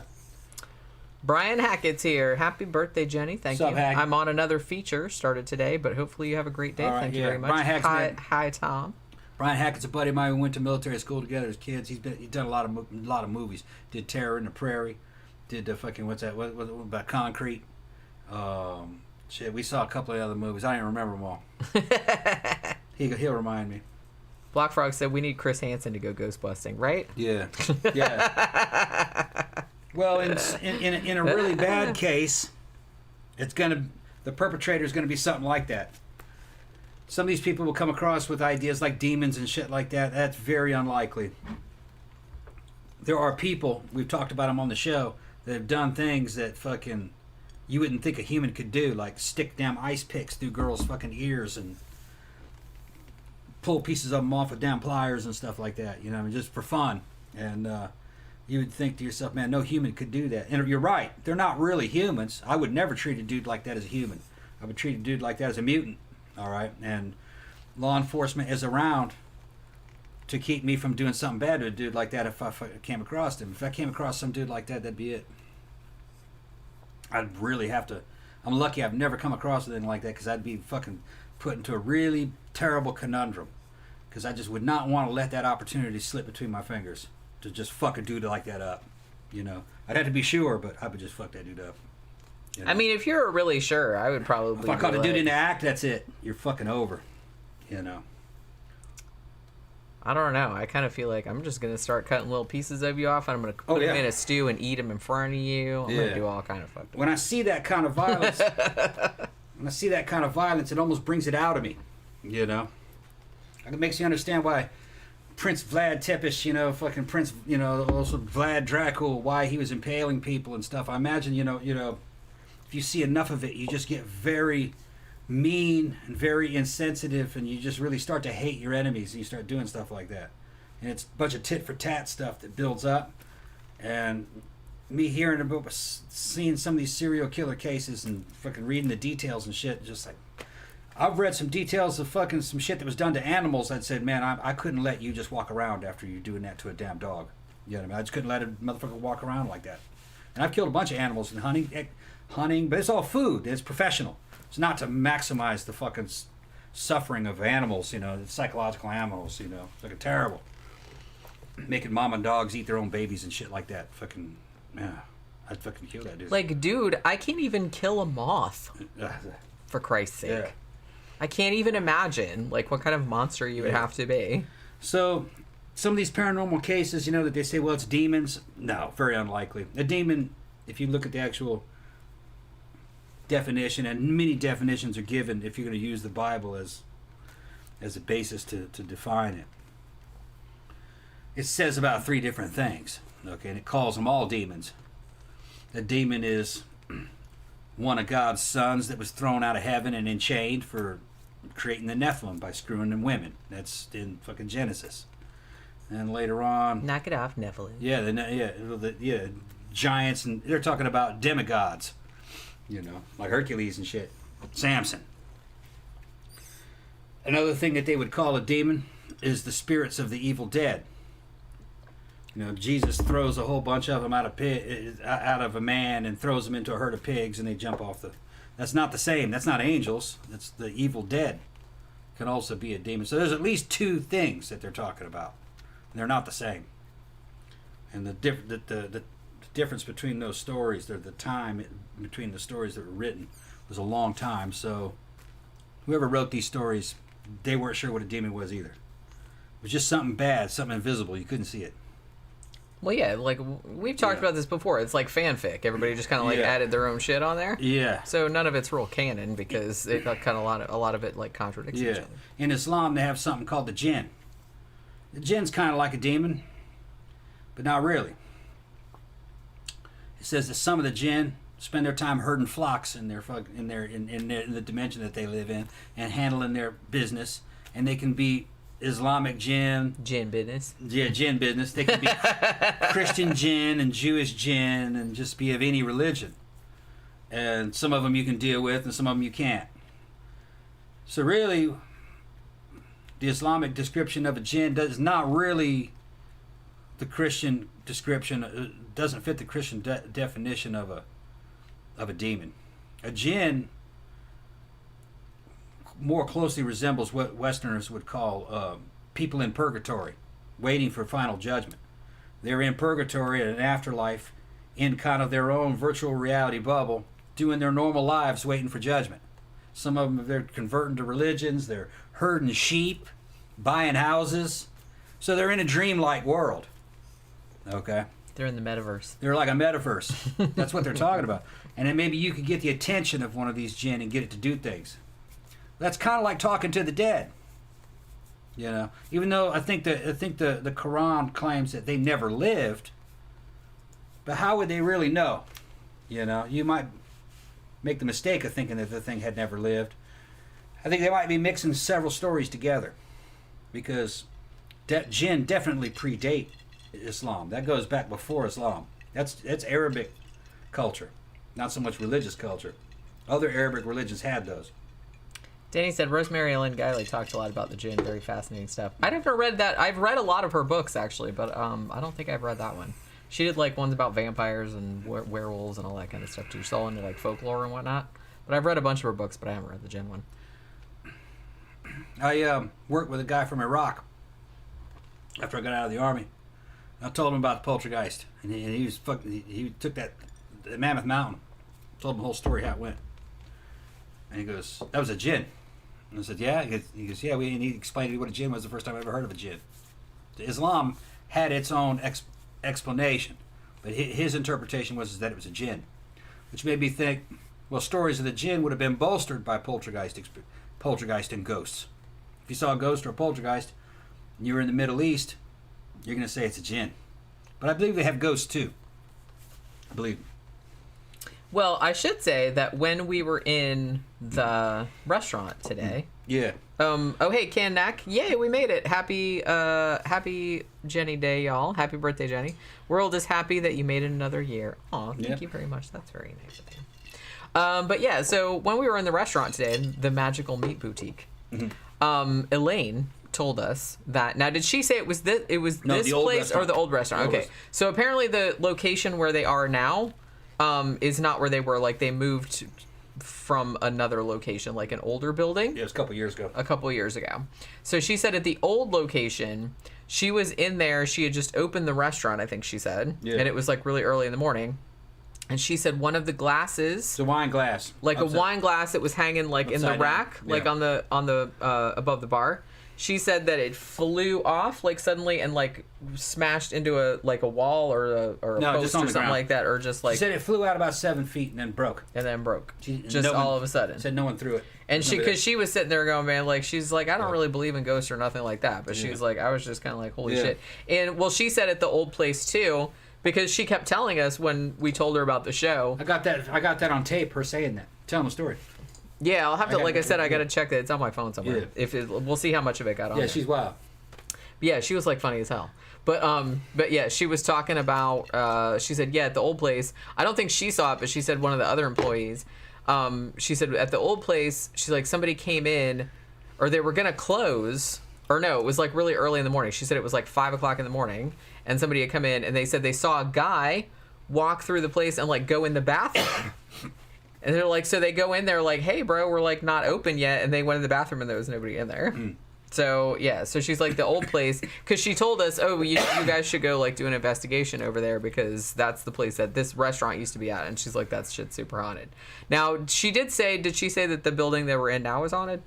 Brian Hackett's here. Happy birthday, Jenny. Thank you. What's up, Hackett? I'm on another feature, started today, but hopefully you have a great day. All right, Thank you very much. Brian Hi, Tom. Brian Hackett's a buddy of mine. We went to military school together as kids. He's done a lot of movies. Did Terror in the Prairie. Did fucking what's that? What about Concrete? Shit, we saw a couple of other movies. I don't even remember them all. He'll remind me. Black Frog said we need Chris Hansen to go ghost busting, right? Yeah, yeah. Well, in a really bad case, the perpetrator is gonna be something like that. Some of these people will come across with ideas like demons and shit like that. That's very unlikely. There are people, we've talked about them on the show, that have done things that fucking you wouldn't think a human could do, like stick damn ice picks through girls' fucking ears and pull pieces of them off with damn pliers and stuff like that, you know, just for fun. And you would think to yourself, man, no human could do that. And you're right, they're not really humans. I would never treat a dude like that as a human. I would treat a dude like that as a mutant, all right? And law enforcement is around to keep me from doing something bad to a dude like that if I came across him. If I came across some dude like that, that'd be it. I'd really have to. I'm lucky I've never come across anything like that, because I'd be fucking put into a really terrible conundrum, because I just would not want to let that opportunity slip between my fingers to just fuck a dude like that up. You know, I'd have to be sure, but I would just fuck that dude up. You know? I mean, if you're really sure, I would probably. If I caught a dude in the act, that's it. You're fucking over. You know. I don't know. I kind of feel like I'm just going to start cutting little pieces of you off, and I'm going to put them in a stew and eat them in front of you. I'm going to do all kind of fucked up. When I see that kind of violence, it almost brings it out of me. You know? It makes you understand why Prince Vlad Tepes, you know, fucking Prince, you know, also Vlad Dracul, why he was impaling people and stuff. I imagine, you know, if you see enough of it, you just get very mean and very insensitive, and you just really start to hate your enemies, and you start doing stuff like that. And it's a bunch of tit for tat stuff that builds up. And me hearing about, seeing some of these serial killer cases and fucking reading the details and shit, just like, I've read some details of fucking some shit that was done to animals. I'd said, man, I couldn't let you just walk around after you doing that to a damn dog. You know what I mean? I just couldn't let a motherfucker walk around like that. And I've killed a bunch of animals in hunting, but it's all food. It's professional. It's not to maximize the fucking suffering of animals, you know, the psychological animals, you know. Fucking terrible. Making mom and dogs eat their own babies and shit like that. Fucking, yeah. I'd fucking kill that dude. Like, dude, I can't even kill a moth. For Christ's sake. Yeah. I can't even imagine, like, what kind of monster you would have to be. So, some of these paranormal cases, that they say, well, it's demons. No, very unlikely. A demon, if you look at the actual definition, and many definitions are given if you're going to use the Bible as a basis to define it. It says about 3 different things, okay, and it calls them all demons. A demon is one of God's sons that was thrown out of heaven and enchained for creating the Nephilim by screwing them women. That's in fucking Genesis. And later on, knock it off, Nephilim. Yeah, giants, and they're talking about demigods, like Hercules and shit. Samson. Another thing that they would call a demon is the spirits of the evil dead. Jesus throws a whole bunch of them out of a man and throws them into a herd of pigs, and they jump off the. That's not the same. That's not angels. That's the evil dead. Can also be a demon. So there's at least 2 things that they're talking about. They're not the same. And the difference between those stories, the time between the stories that were written, was a long time. So whoever wrote these stories, they weren't sure what a demon was either. It was just something bad, something invisible. You couldn't see it. Well, yeah, like, we've talked about this before. It's like fanfic. Everybody just kind of, added their own shit on there. Yeah. So none of it's real canon because it got kind of a lot of it, like, contradicts each other. In Islam, they have something called the jinn. The jinn's kind of like a demon, but not really. It says that some of the jinn spend their time herding flocks in the dimension that they live in and handling their business, and they can be Islamic jinn. Jinn business. Yeah, jinn business. They can be Christian jinn and Jewish jinn and just be of any religion. And some of them you can deal with and some of them you can't. So really, the Islamic description of a jinn is not really the Christian description. It doesn't fit the Christian definition of a demon. A jinn more closely resembles what Westerners would call people in purgatory, waiting for final judgment. They're in purgatory and an afterlife in kind of their own virtual reality bubble, doing their normal lives, waiting for judgment. Some of them, they're converting to religions, they're herding sheep, buying houses. So they're in a dreamlike world. Okay? They're in the metaverse. They're like a metaverse. That's what they're talking about. And then maybe you could get the attention of one of these jinn and get it to do things. That's kind of like talking to the dead. Even though I think the Quran claims that they never lived, but how would they really know? You might make the mistake of thinking that the thing had never lived. I think they might be mixing several stories together, because jinn definitely predate Islam. That goes back before Islam. That's Arabic culture, not so much religious culture. Other Arabic religions had those. Danny said Rosemary Ellen Guiley talks a lot about the jinn. Very fascinating stuff. I never read that. I've read a lot of her books, actually, but I don't think I've read that one. She did, like, ones about vampires and werewolves and all that kind of stuff, too. She's all into, like, folklore and whatnot. But I've read a bunch of her books, but I haven't read the jinn one. I worked with a guy from Iraq after I got out of the Army. I told him about the poltergeist. And he took the Mammoth Mountain. Told him the whole story, how it went. And he goes, that was a jinn. And I said, yeah? He goes, yeah. And he explained to me what a jinn was. The first time I ever heard of a jinn. Islam had its own explanation, but his interpretation was that it was a jinn, which made me think, well, stories of the jinn would have been bolstered by poltergeist and ghosts. If you saw a ghost or a poltergeist and you were in the Middle East, you're going to say it's a jinn. But I believe they have ghosts too. I believe. Well, I should say that when we were in the restaurant today. Yeah. Oh, hey, Knack. Yay, we made it. Happy Jenny Day, y'all. Happy birthday, Jenny. World is happy that you made it another year. Aw, thank you very much. That's very nice of you. But yeah, so when we were in the restaurant today, the Magical Meat Boutique, Elaine told us that. Now, did she say it was this place or the old restaurant? Okay. So apparently the location where they are now is not where they were. Like, they moved from another location, like an older building. Yeah, it was a couple years ago. So she said at the old location, she was in there. She had just opened the restaurant, I think she said. Yeah. And it was like really early in the morning. And she said one of the glasses, It's a wine glass. like a wine glass that was hanging like in the Upside rack, down. like Yeah. on the above the bar. She said that it flew off like suddenly and like smashed into a wall or a No, post just on or the something ground. like that, or just She like said it flew out about 7 feet and then broke. and then broke just No all one- of a sudden. Said no one threw it. And she, Nobody because she was sitting there going, man, like, she's like, I don't really believe in ghosts or nothing like that. But she Yeah. was like, I was just kind of like, holy Yeah. shit. And, well, she said at the old place, too, because she kept telling us when we told her about the show. I got that on tape, her saying that. Tell them the story. Yeah, I'll have to, I like I gotta- said, I got to check that. It's on my phone somewhere. Yeah. We'll see how much of it got on Yeah, there. she's wild. Yeah, she was like funny as hell. But yeah, she was talking about. She said, yeah, at the old place. I don't think she saw it, but she said one of the other employees. She said at the old place, she's like somebody came in, or they were gonna close, or no, it was like really early in the morning. She said it was like 5 o'clock in the morning, and somebody had come in, and they said they saw a guy walk through the place and like go in the bathroom. And they're like, so they go in there like, hey, bro, we're like not open yet, and they went in the bathroom and there was nobody in there. So, yeah, so she's like the old place, because she told us, oh, you guys should go, like, do an investigation over there, because that's the place that this restaurant used to be at, and she's like, that shit's super haunted. Now, did she say that the building that we're in now is haunted?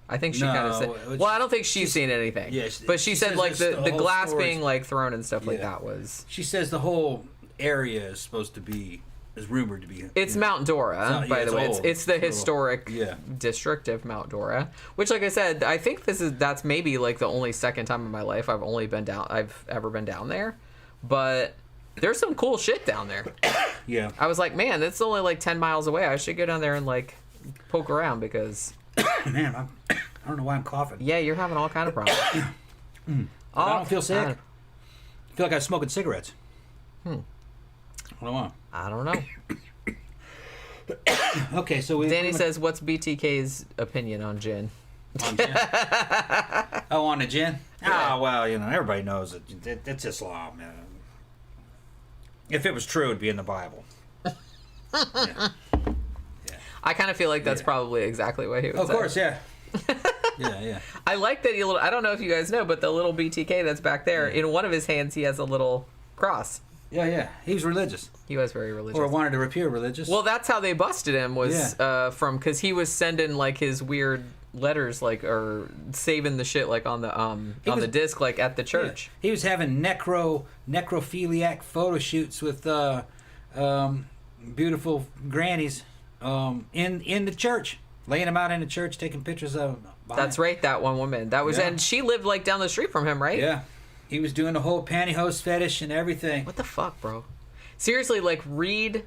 I think she kind of said, well, I don't think she's seen anything. Yeah, but she said, says like, it's the whole glass story. being, like, thrown and stuff like Yeah. that was... She says the whole area is supposed to be, is rumored to be. It's Mount Dora, by the way. old. It's the It's historic Yeah. district of Mount Dora, which, like I said, I think that's maybe like the only second time in my life I've ever been down there. But there's some cool shit down there. Yeah. I was like, man, that's only like 10 miles away. I should go down there and like poke around because, Man, I don't know why I'm coughing. yeah, you're having all kind of problems. I don't feel sick. I feel like I'm smoking cigarettes. I don't know. I don't know. Okay, so we. Danny says, what's BTK's opinion on gin? On gin? Oh, on the gin? Oh, well, everybody knows it. It's Islam, man. If it was true, it'd be in the Bible. Yeah. I kind of feel like that's Yeah. probably exactly what he would say. Of course, yeah. Yeah. I like that I don't know if you guys know, but the little BTK that's back there, in one of his hands, he has a little cross. Yeah. He was religious. He was very religious. Or wanted to appear religious. Well, that's how they busted him because he was sending like his weird letters, like, or saving the shit like on the disc, like at the church. Yeah. He was having necrophiliac photo shoots with beautiful grannies in the church, laying them out in the church, taking pictures of them. That's right, that one woman. That was, Yeah. and she lived like down the street from him, right? Yeah. He was doing the whole pantyhose fetish and everything. What the fuck, bro? Seriously, like, read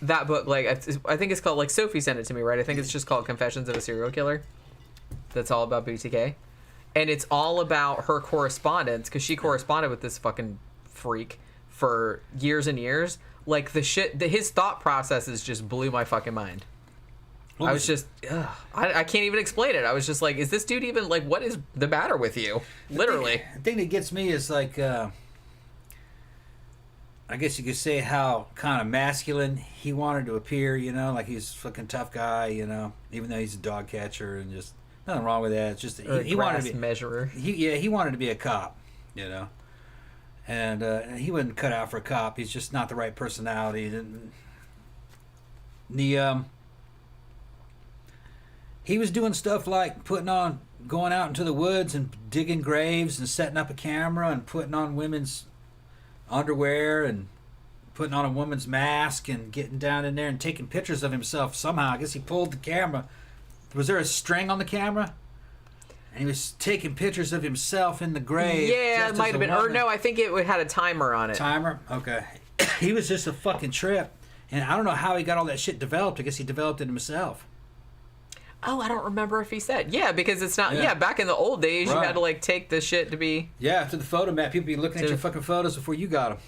that book. Like, I think it's called, like, Sophie sent it to me, right? I think it's just called Confessions of a Serial Killer. That's all about BTK. And it's all about her correspondence, because she corresponded with this fucking freak for years and years. Like, his thought processes just blew my fucking mind. I was just, I can't even explain it. I was just like, is this dude even, like, what is the matter with you? Literally. The thing that gets me is, like, I guess you could say how kind of masculine he wanted to appear, like he's a fucking tough guy, even though he's a dog catcher and just nothing wrong with that. It's just he wanted to be measurer. He wanted to be a cop, and he wouldn't cut out for a cop. He's just not the right personality. He was doing stuff like going out into the woods and digging graves and setting up a camera and putting on women's underwear and putting on a woman's mask and getting down in there and taking pictures of himself somehow. I guess he pulled the camera. Was there a string on the camera? And he was taking pictures of himself in the grave. Yeah, it might have been. Or no, I think it had a timer on it. Timer? Okay. He was just a fucking trip. And I don't know how he got all that shit developed. I guess he developed it himself. Oh, I don't remember if he said. Yeah, because it's not... Yeah, back in the old days, you had to, like, take the shit to be... Yeah, after the photo map, people be looking at your fucking photos before you got them.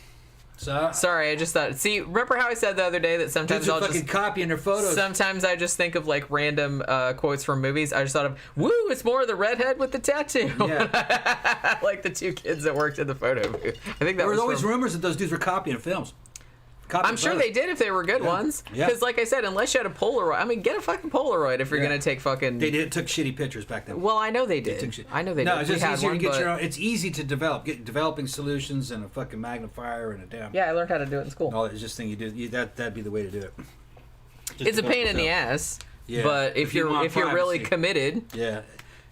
So... Sorry, I just thought... See, remember how I said the other day that sometimes I'll fucking copying their photos. Sometimes I just think of, like, random quotes from movies. I just thought of, woo, it's more of the redhead with the tattoo. Yeah. Like the two kids that worked in the photo booth. I think that there was always from... rumors that those dudes were copying films. I'm sure they did if they were good ones. Because, like I said, unless you had a Polaroid, I mean, get a fucking Polaroid if you're gonna take fucking. They took shitty pictures back then. Well, I know they did. No, it's just easier to get your own. It's easy to develop. Get developing solutions and a fucking magnifier and a damn. Yeah, I learned how to do it in school. Oh, it's just thing you do. That'd be the way to do it. It's a pain in the ass. Yeah. But if you're really committed. Yeah.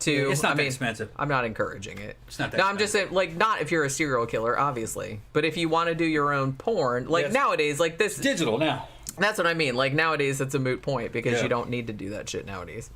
It's not that expensive. I'm not encouraging it. It's not that expensive. I'm just saying, like, not if you're a serial killer, obviously. But if you want to do your own porn, like nowadays, like this... It's digital now. That's what I mean. Like, nowadays, it's a moot point because you don't need to do that shit nowadays.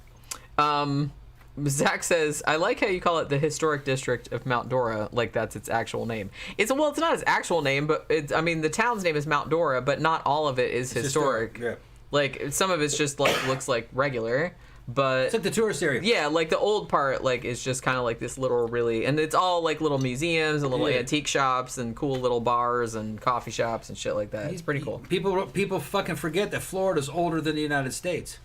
Zach says, I like how you call it the Historic District of Mount Dora, like that's its actual name. It's not its actual name, but the town's name is Mount Dora, but not all of it is historic. Yeah. Like, some of it's just, like, looks like regular. But it's like the tourist area. Yeah, like the old part, like is just kind of like this little and it's all like little museums and little antique shops and cool little bars and coffee shops and shit like that. It's pretty cool. People fucking forget that Florida's older than the United States.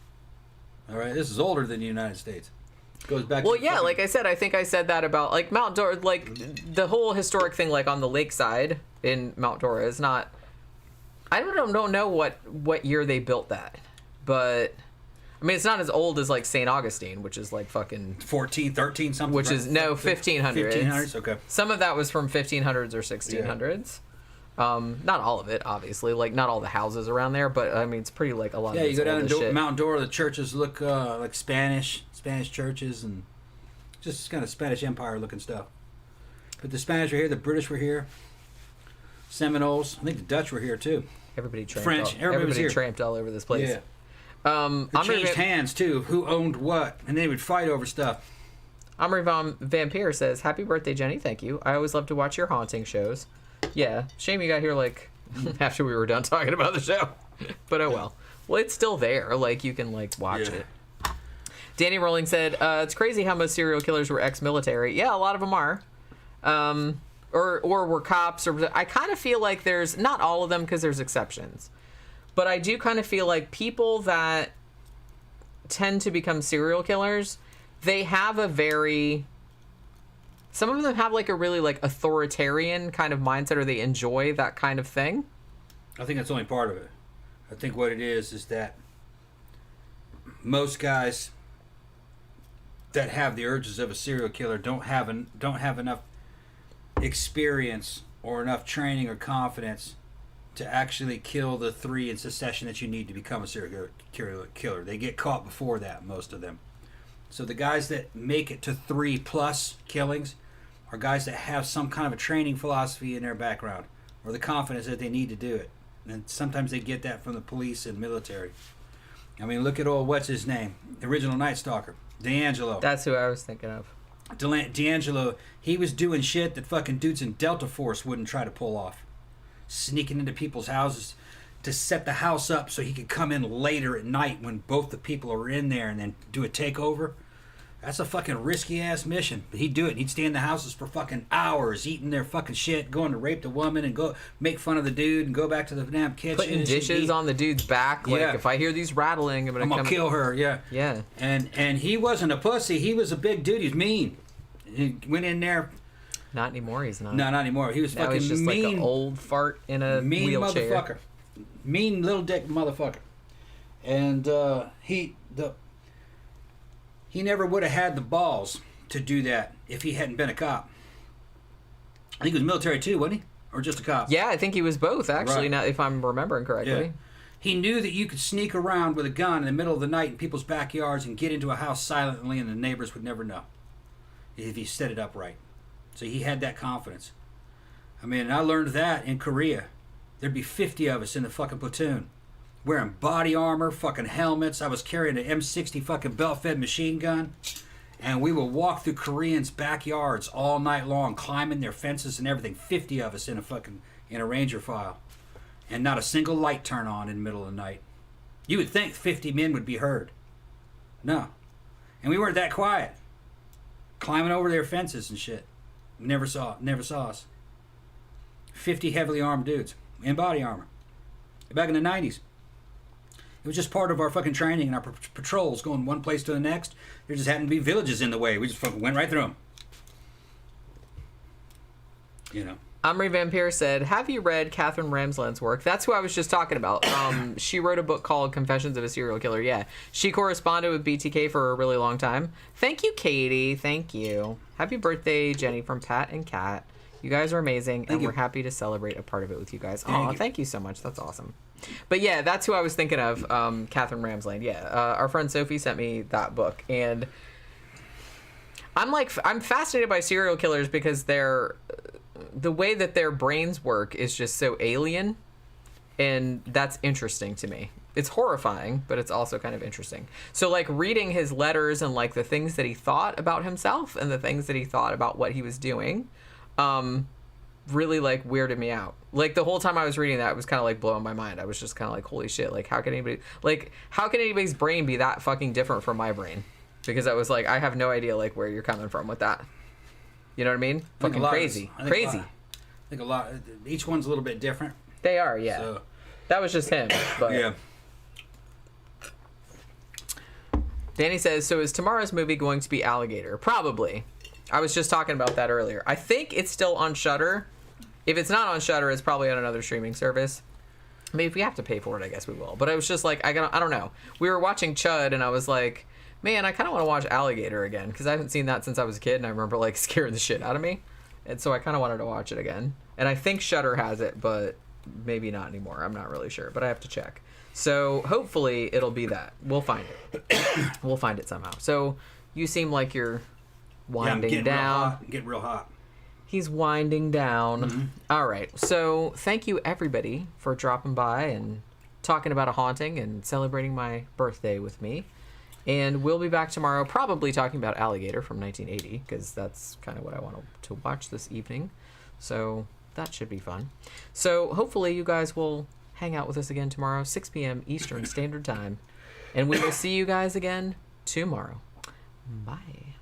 All right, this is older than the United States. Goes back. Well, yeah, like I said, I think I said that about like Mount Dora, like the whole historic thing, like on the lakeside in Mount Dora is not. I don't know what year they built that, but. I mean, it's not as old as, like, St. Augustine, which is, like, fucking... 14, 13, something? Which is, no, 1500s. 1500s, okay. Some of that was from 1500s or 1600s. Yeah. Not all of it, obviously. Like, not all the houses around there, but, I mean, it's pretty, like, a lot of you go down to Mount Dora, the churches look like Spanish churches, and just kind of Spanish Empire-looking stuff. But the Spanish were here, the British were here, Seminoles. I think the Dutch were here, too. Everybody tramped French. Everybody tramped all over this place. Yeah. They changed hands too. Who owned what, and they would fight over stuff. Omri Vampire says, "Happy birthday, Jenny. Thank you. I always love to watch your haunting shows." Yeah, shame you got here like after we were done talking about the show. But oh well. Well, it's still there. Like you can like watch it. Danny Rolling said, "It's crazy how most serial killers were ex-military. Yeah, a lot of them are, or were cops. Or I kind of feel like there's not all of them because there's exceptions." But I do kind of feel like people that tend to become serial killers, they have some of them have like a really like authoritarian kind of mindset, or they enjoy that kind of thing. I think that's only part of it. I think what it is that most guys that have the urges of a serial killer don't have enough experience or enough training or confidence to actually kill the 3 in succession that you need to become a serial killer. They get caught before that, most of them. So the guys that make it to 3+ killings are guys that have some kind of a training philosophy in their background or the confidence that they need to do it. And sometimes they get that from the police and military. I mean, look at what's his name? The original Night Stalker, D'Angelo. That's who I was thinking of. D'Angelo, he was doing shit that fucking dudes in Delta Force wouldn't try to pull off. Sneaking into people's houses to set the house up so he could come in later at night when both the people are in there and then do a takeover. That's a fucking risky ass mission. But he'd do it. He'd stay in the houses for fucking hours, eating their fucking shit, going to rape the woman and go make fun of the dude and go back to the damn kitchen. Putting dishes on the dude's back. Like, if I hear these rattling, I'm gonna kill her. Yeah. Yeah. And he wasn't a pussy. He was a big dude. He's mean. He went in there. Not anymore, he's not. No, not anymore. He was fucking mean. Now he's just like an old fart in a mean wheelchair. Motherfucker. Mean little dick motherfucker. And he never would have had the balls to do that if he hadn't been a cop. I think he was military too, wasn't he? Or just a cop? Yeah, I think he was both, actually, right. Now, if I'm remembering correctly. Yeah. He knew that you could sneak around with a gun in the middle of the night in people's backyards and get into a house silently and the neighbors would never know if he set it up right. So he had that confidence. I mean, I learned that in Korea. There'd be 50 of us in the fucking platoon. Wearing body armor, fucking helmets. I was carrying an M60 fucking belt-fed machine gun. And we would walk through Koreans' backyards all night long, climbing their fences and everything. 50 of us in a Ranger file. And not a single light turn on in the middle of the night. You would think 50 men would be heard. No. And we weren't that quiet. Climbing over their fences and shit. Never saw us. 50 heavily armed dudes in body armor. Back in the 90s. It was just part of our fucking training and our patrols going one place to the next. There just happened to be villages in the way. We just fucking went right through them. You know. Omri Vampire said, have you read Catherine Ramsland's work? That's who I was just talking about. She wrote a book called Confessions of a Serial Killer. Yeah. She corresponded with BTK for a really long time. Thank you, Katie. Thank you. Happy birthday, Jenny, from Pat and Kat. You guys are amazing, and we're happy to celebrate a part of it with you guys. Oh, thank you so much. That's awesome. But yeah, that's who I was thinking of, Catherine Ramsland. Yeah. Our friend Sophie sent me that book, and I'm fascinated by serial killers because the way that their brains work is just so alien, and that's interesting to me. It's horrifying, but it's also kind of interesting. So, like, reading his letters and, like, the things that he thought about himself and the things that he thought about what he was doing really, like, weirded me out. Like, the whole time I was reading that, it was kind of, like, blowing my mind. I was just kind of like, holy shit, like, how can anybody's brain be that fucking different from my brain? Because I was like, I have no idea, like, where you're coming from with that. You know what I mean? Fucking crazy. Crazy. I think a lot. Each one's a little bit different. They are, yeah. So, that was just him. But yeah. Danny says, so is tomorrow's movie going to be Alligator? Probably. I was just talking about that earlier. I think it's still on Shudder. If it's not on Shudder, it's probably on another streaming service. I mean, if we have to pay for it, I guess we will. But I was just like, I don't know. We were watching Chud, and I was like, man, I kind of want to watch Alligator again, because I haven't seen that since I was a kid, and I remember, like, scaring the shit out of me. And so I kind of wanted to watch it again. And I think Shudder has it, but maybe not anymore. I'm not really sure, but I have to check. So hopefully it'll be that. We'll find it. We'll find it somehow. So you seem like you're winding down. Getting real hot. He's winding down. Mm-hmm. All right. So thank you, everybody, for dropping by and talking about a haunting and celebrating my birthday with me. And we'll be back tomorrow, probably talking about Alligator from 1980, because that's kind of what I want to watch this evening. So that should be fun. So hopefully you guys will hang out with us again tomorrow, 6 p.m. Eastern Standard Time. And we will see you guys again tomorrow. Bye.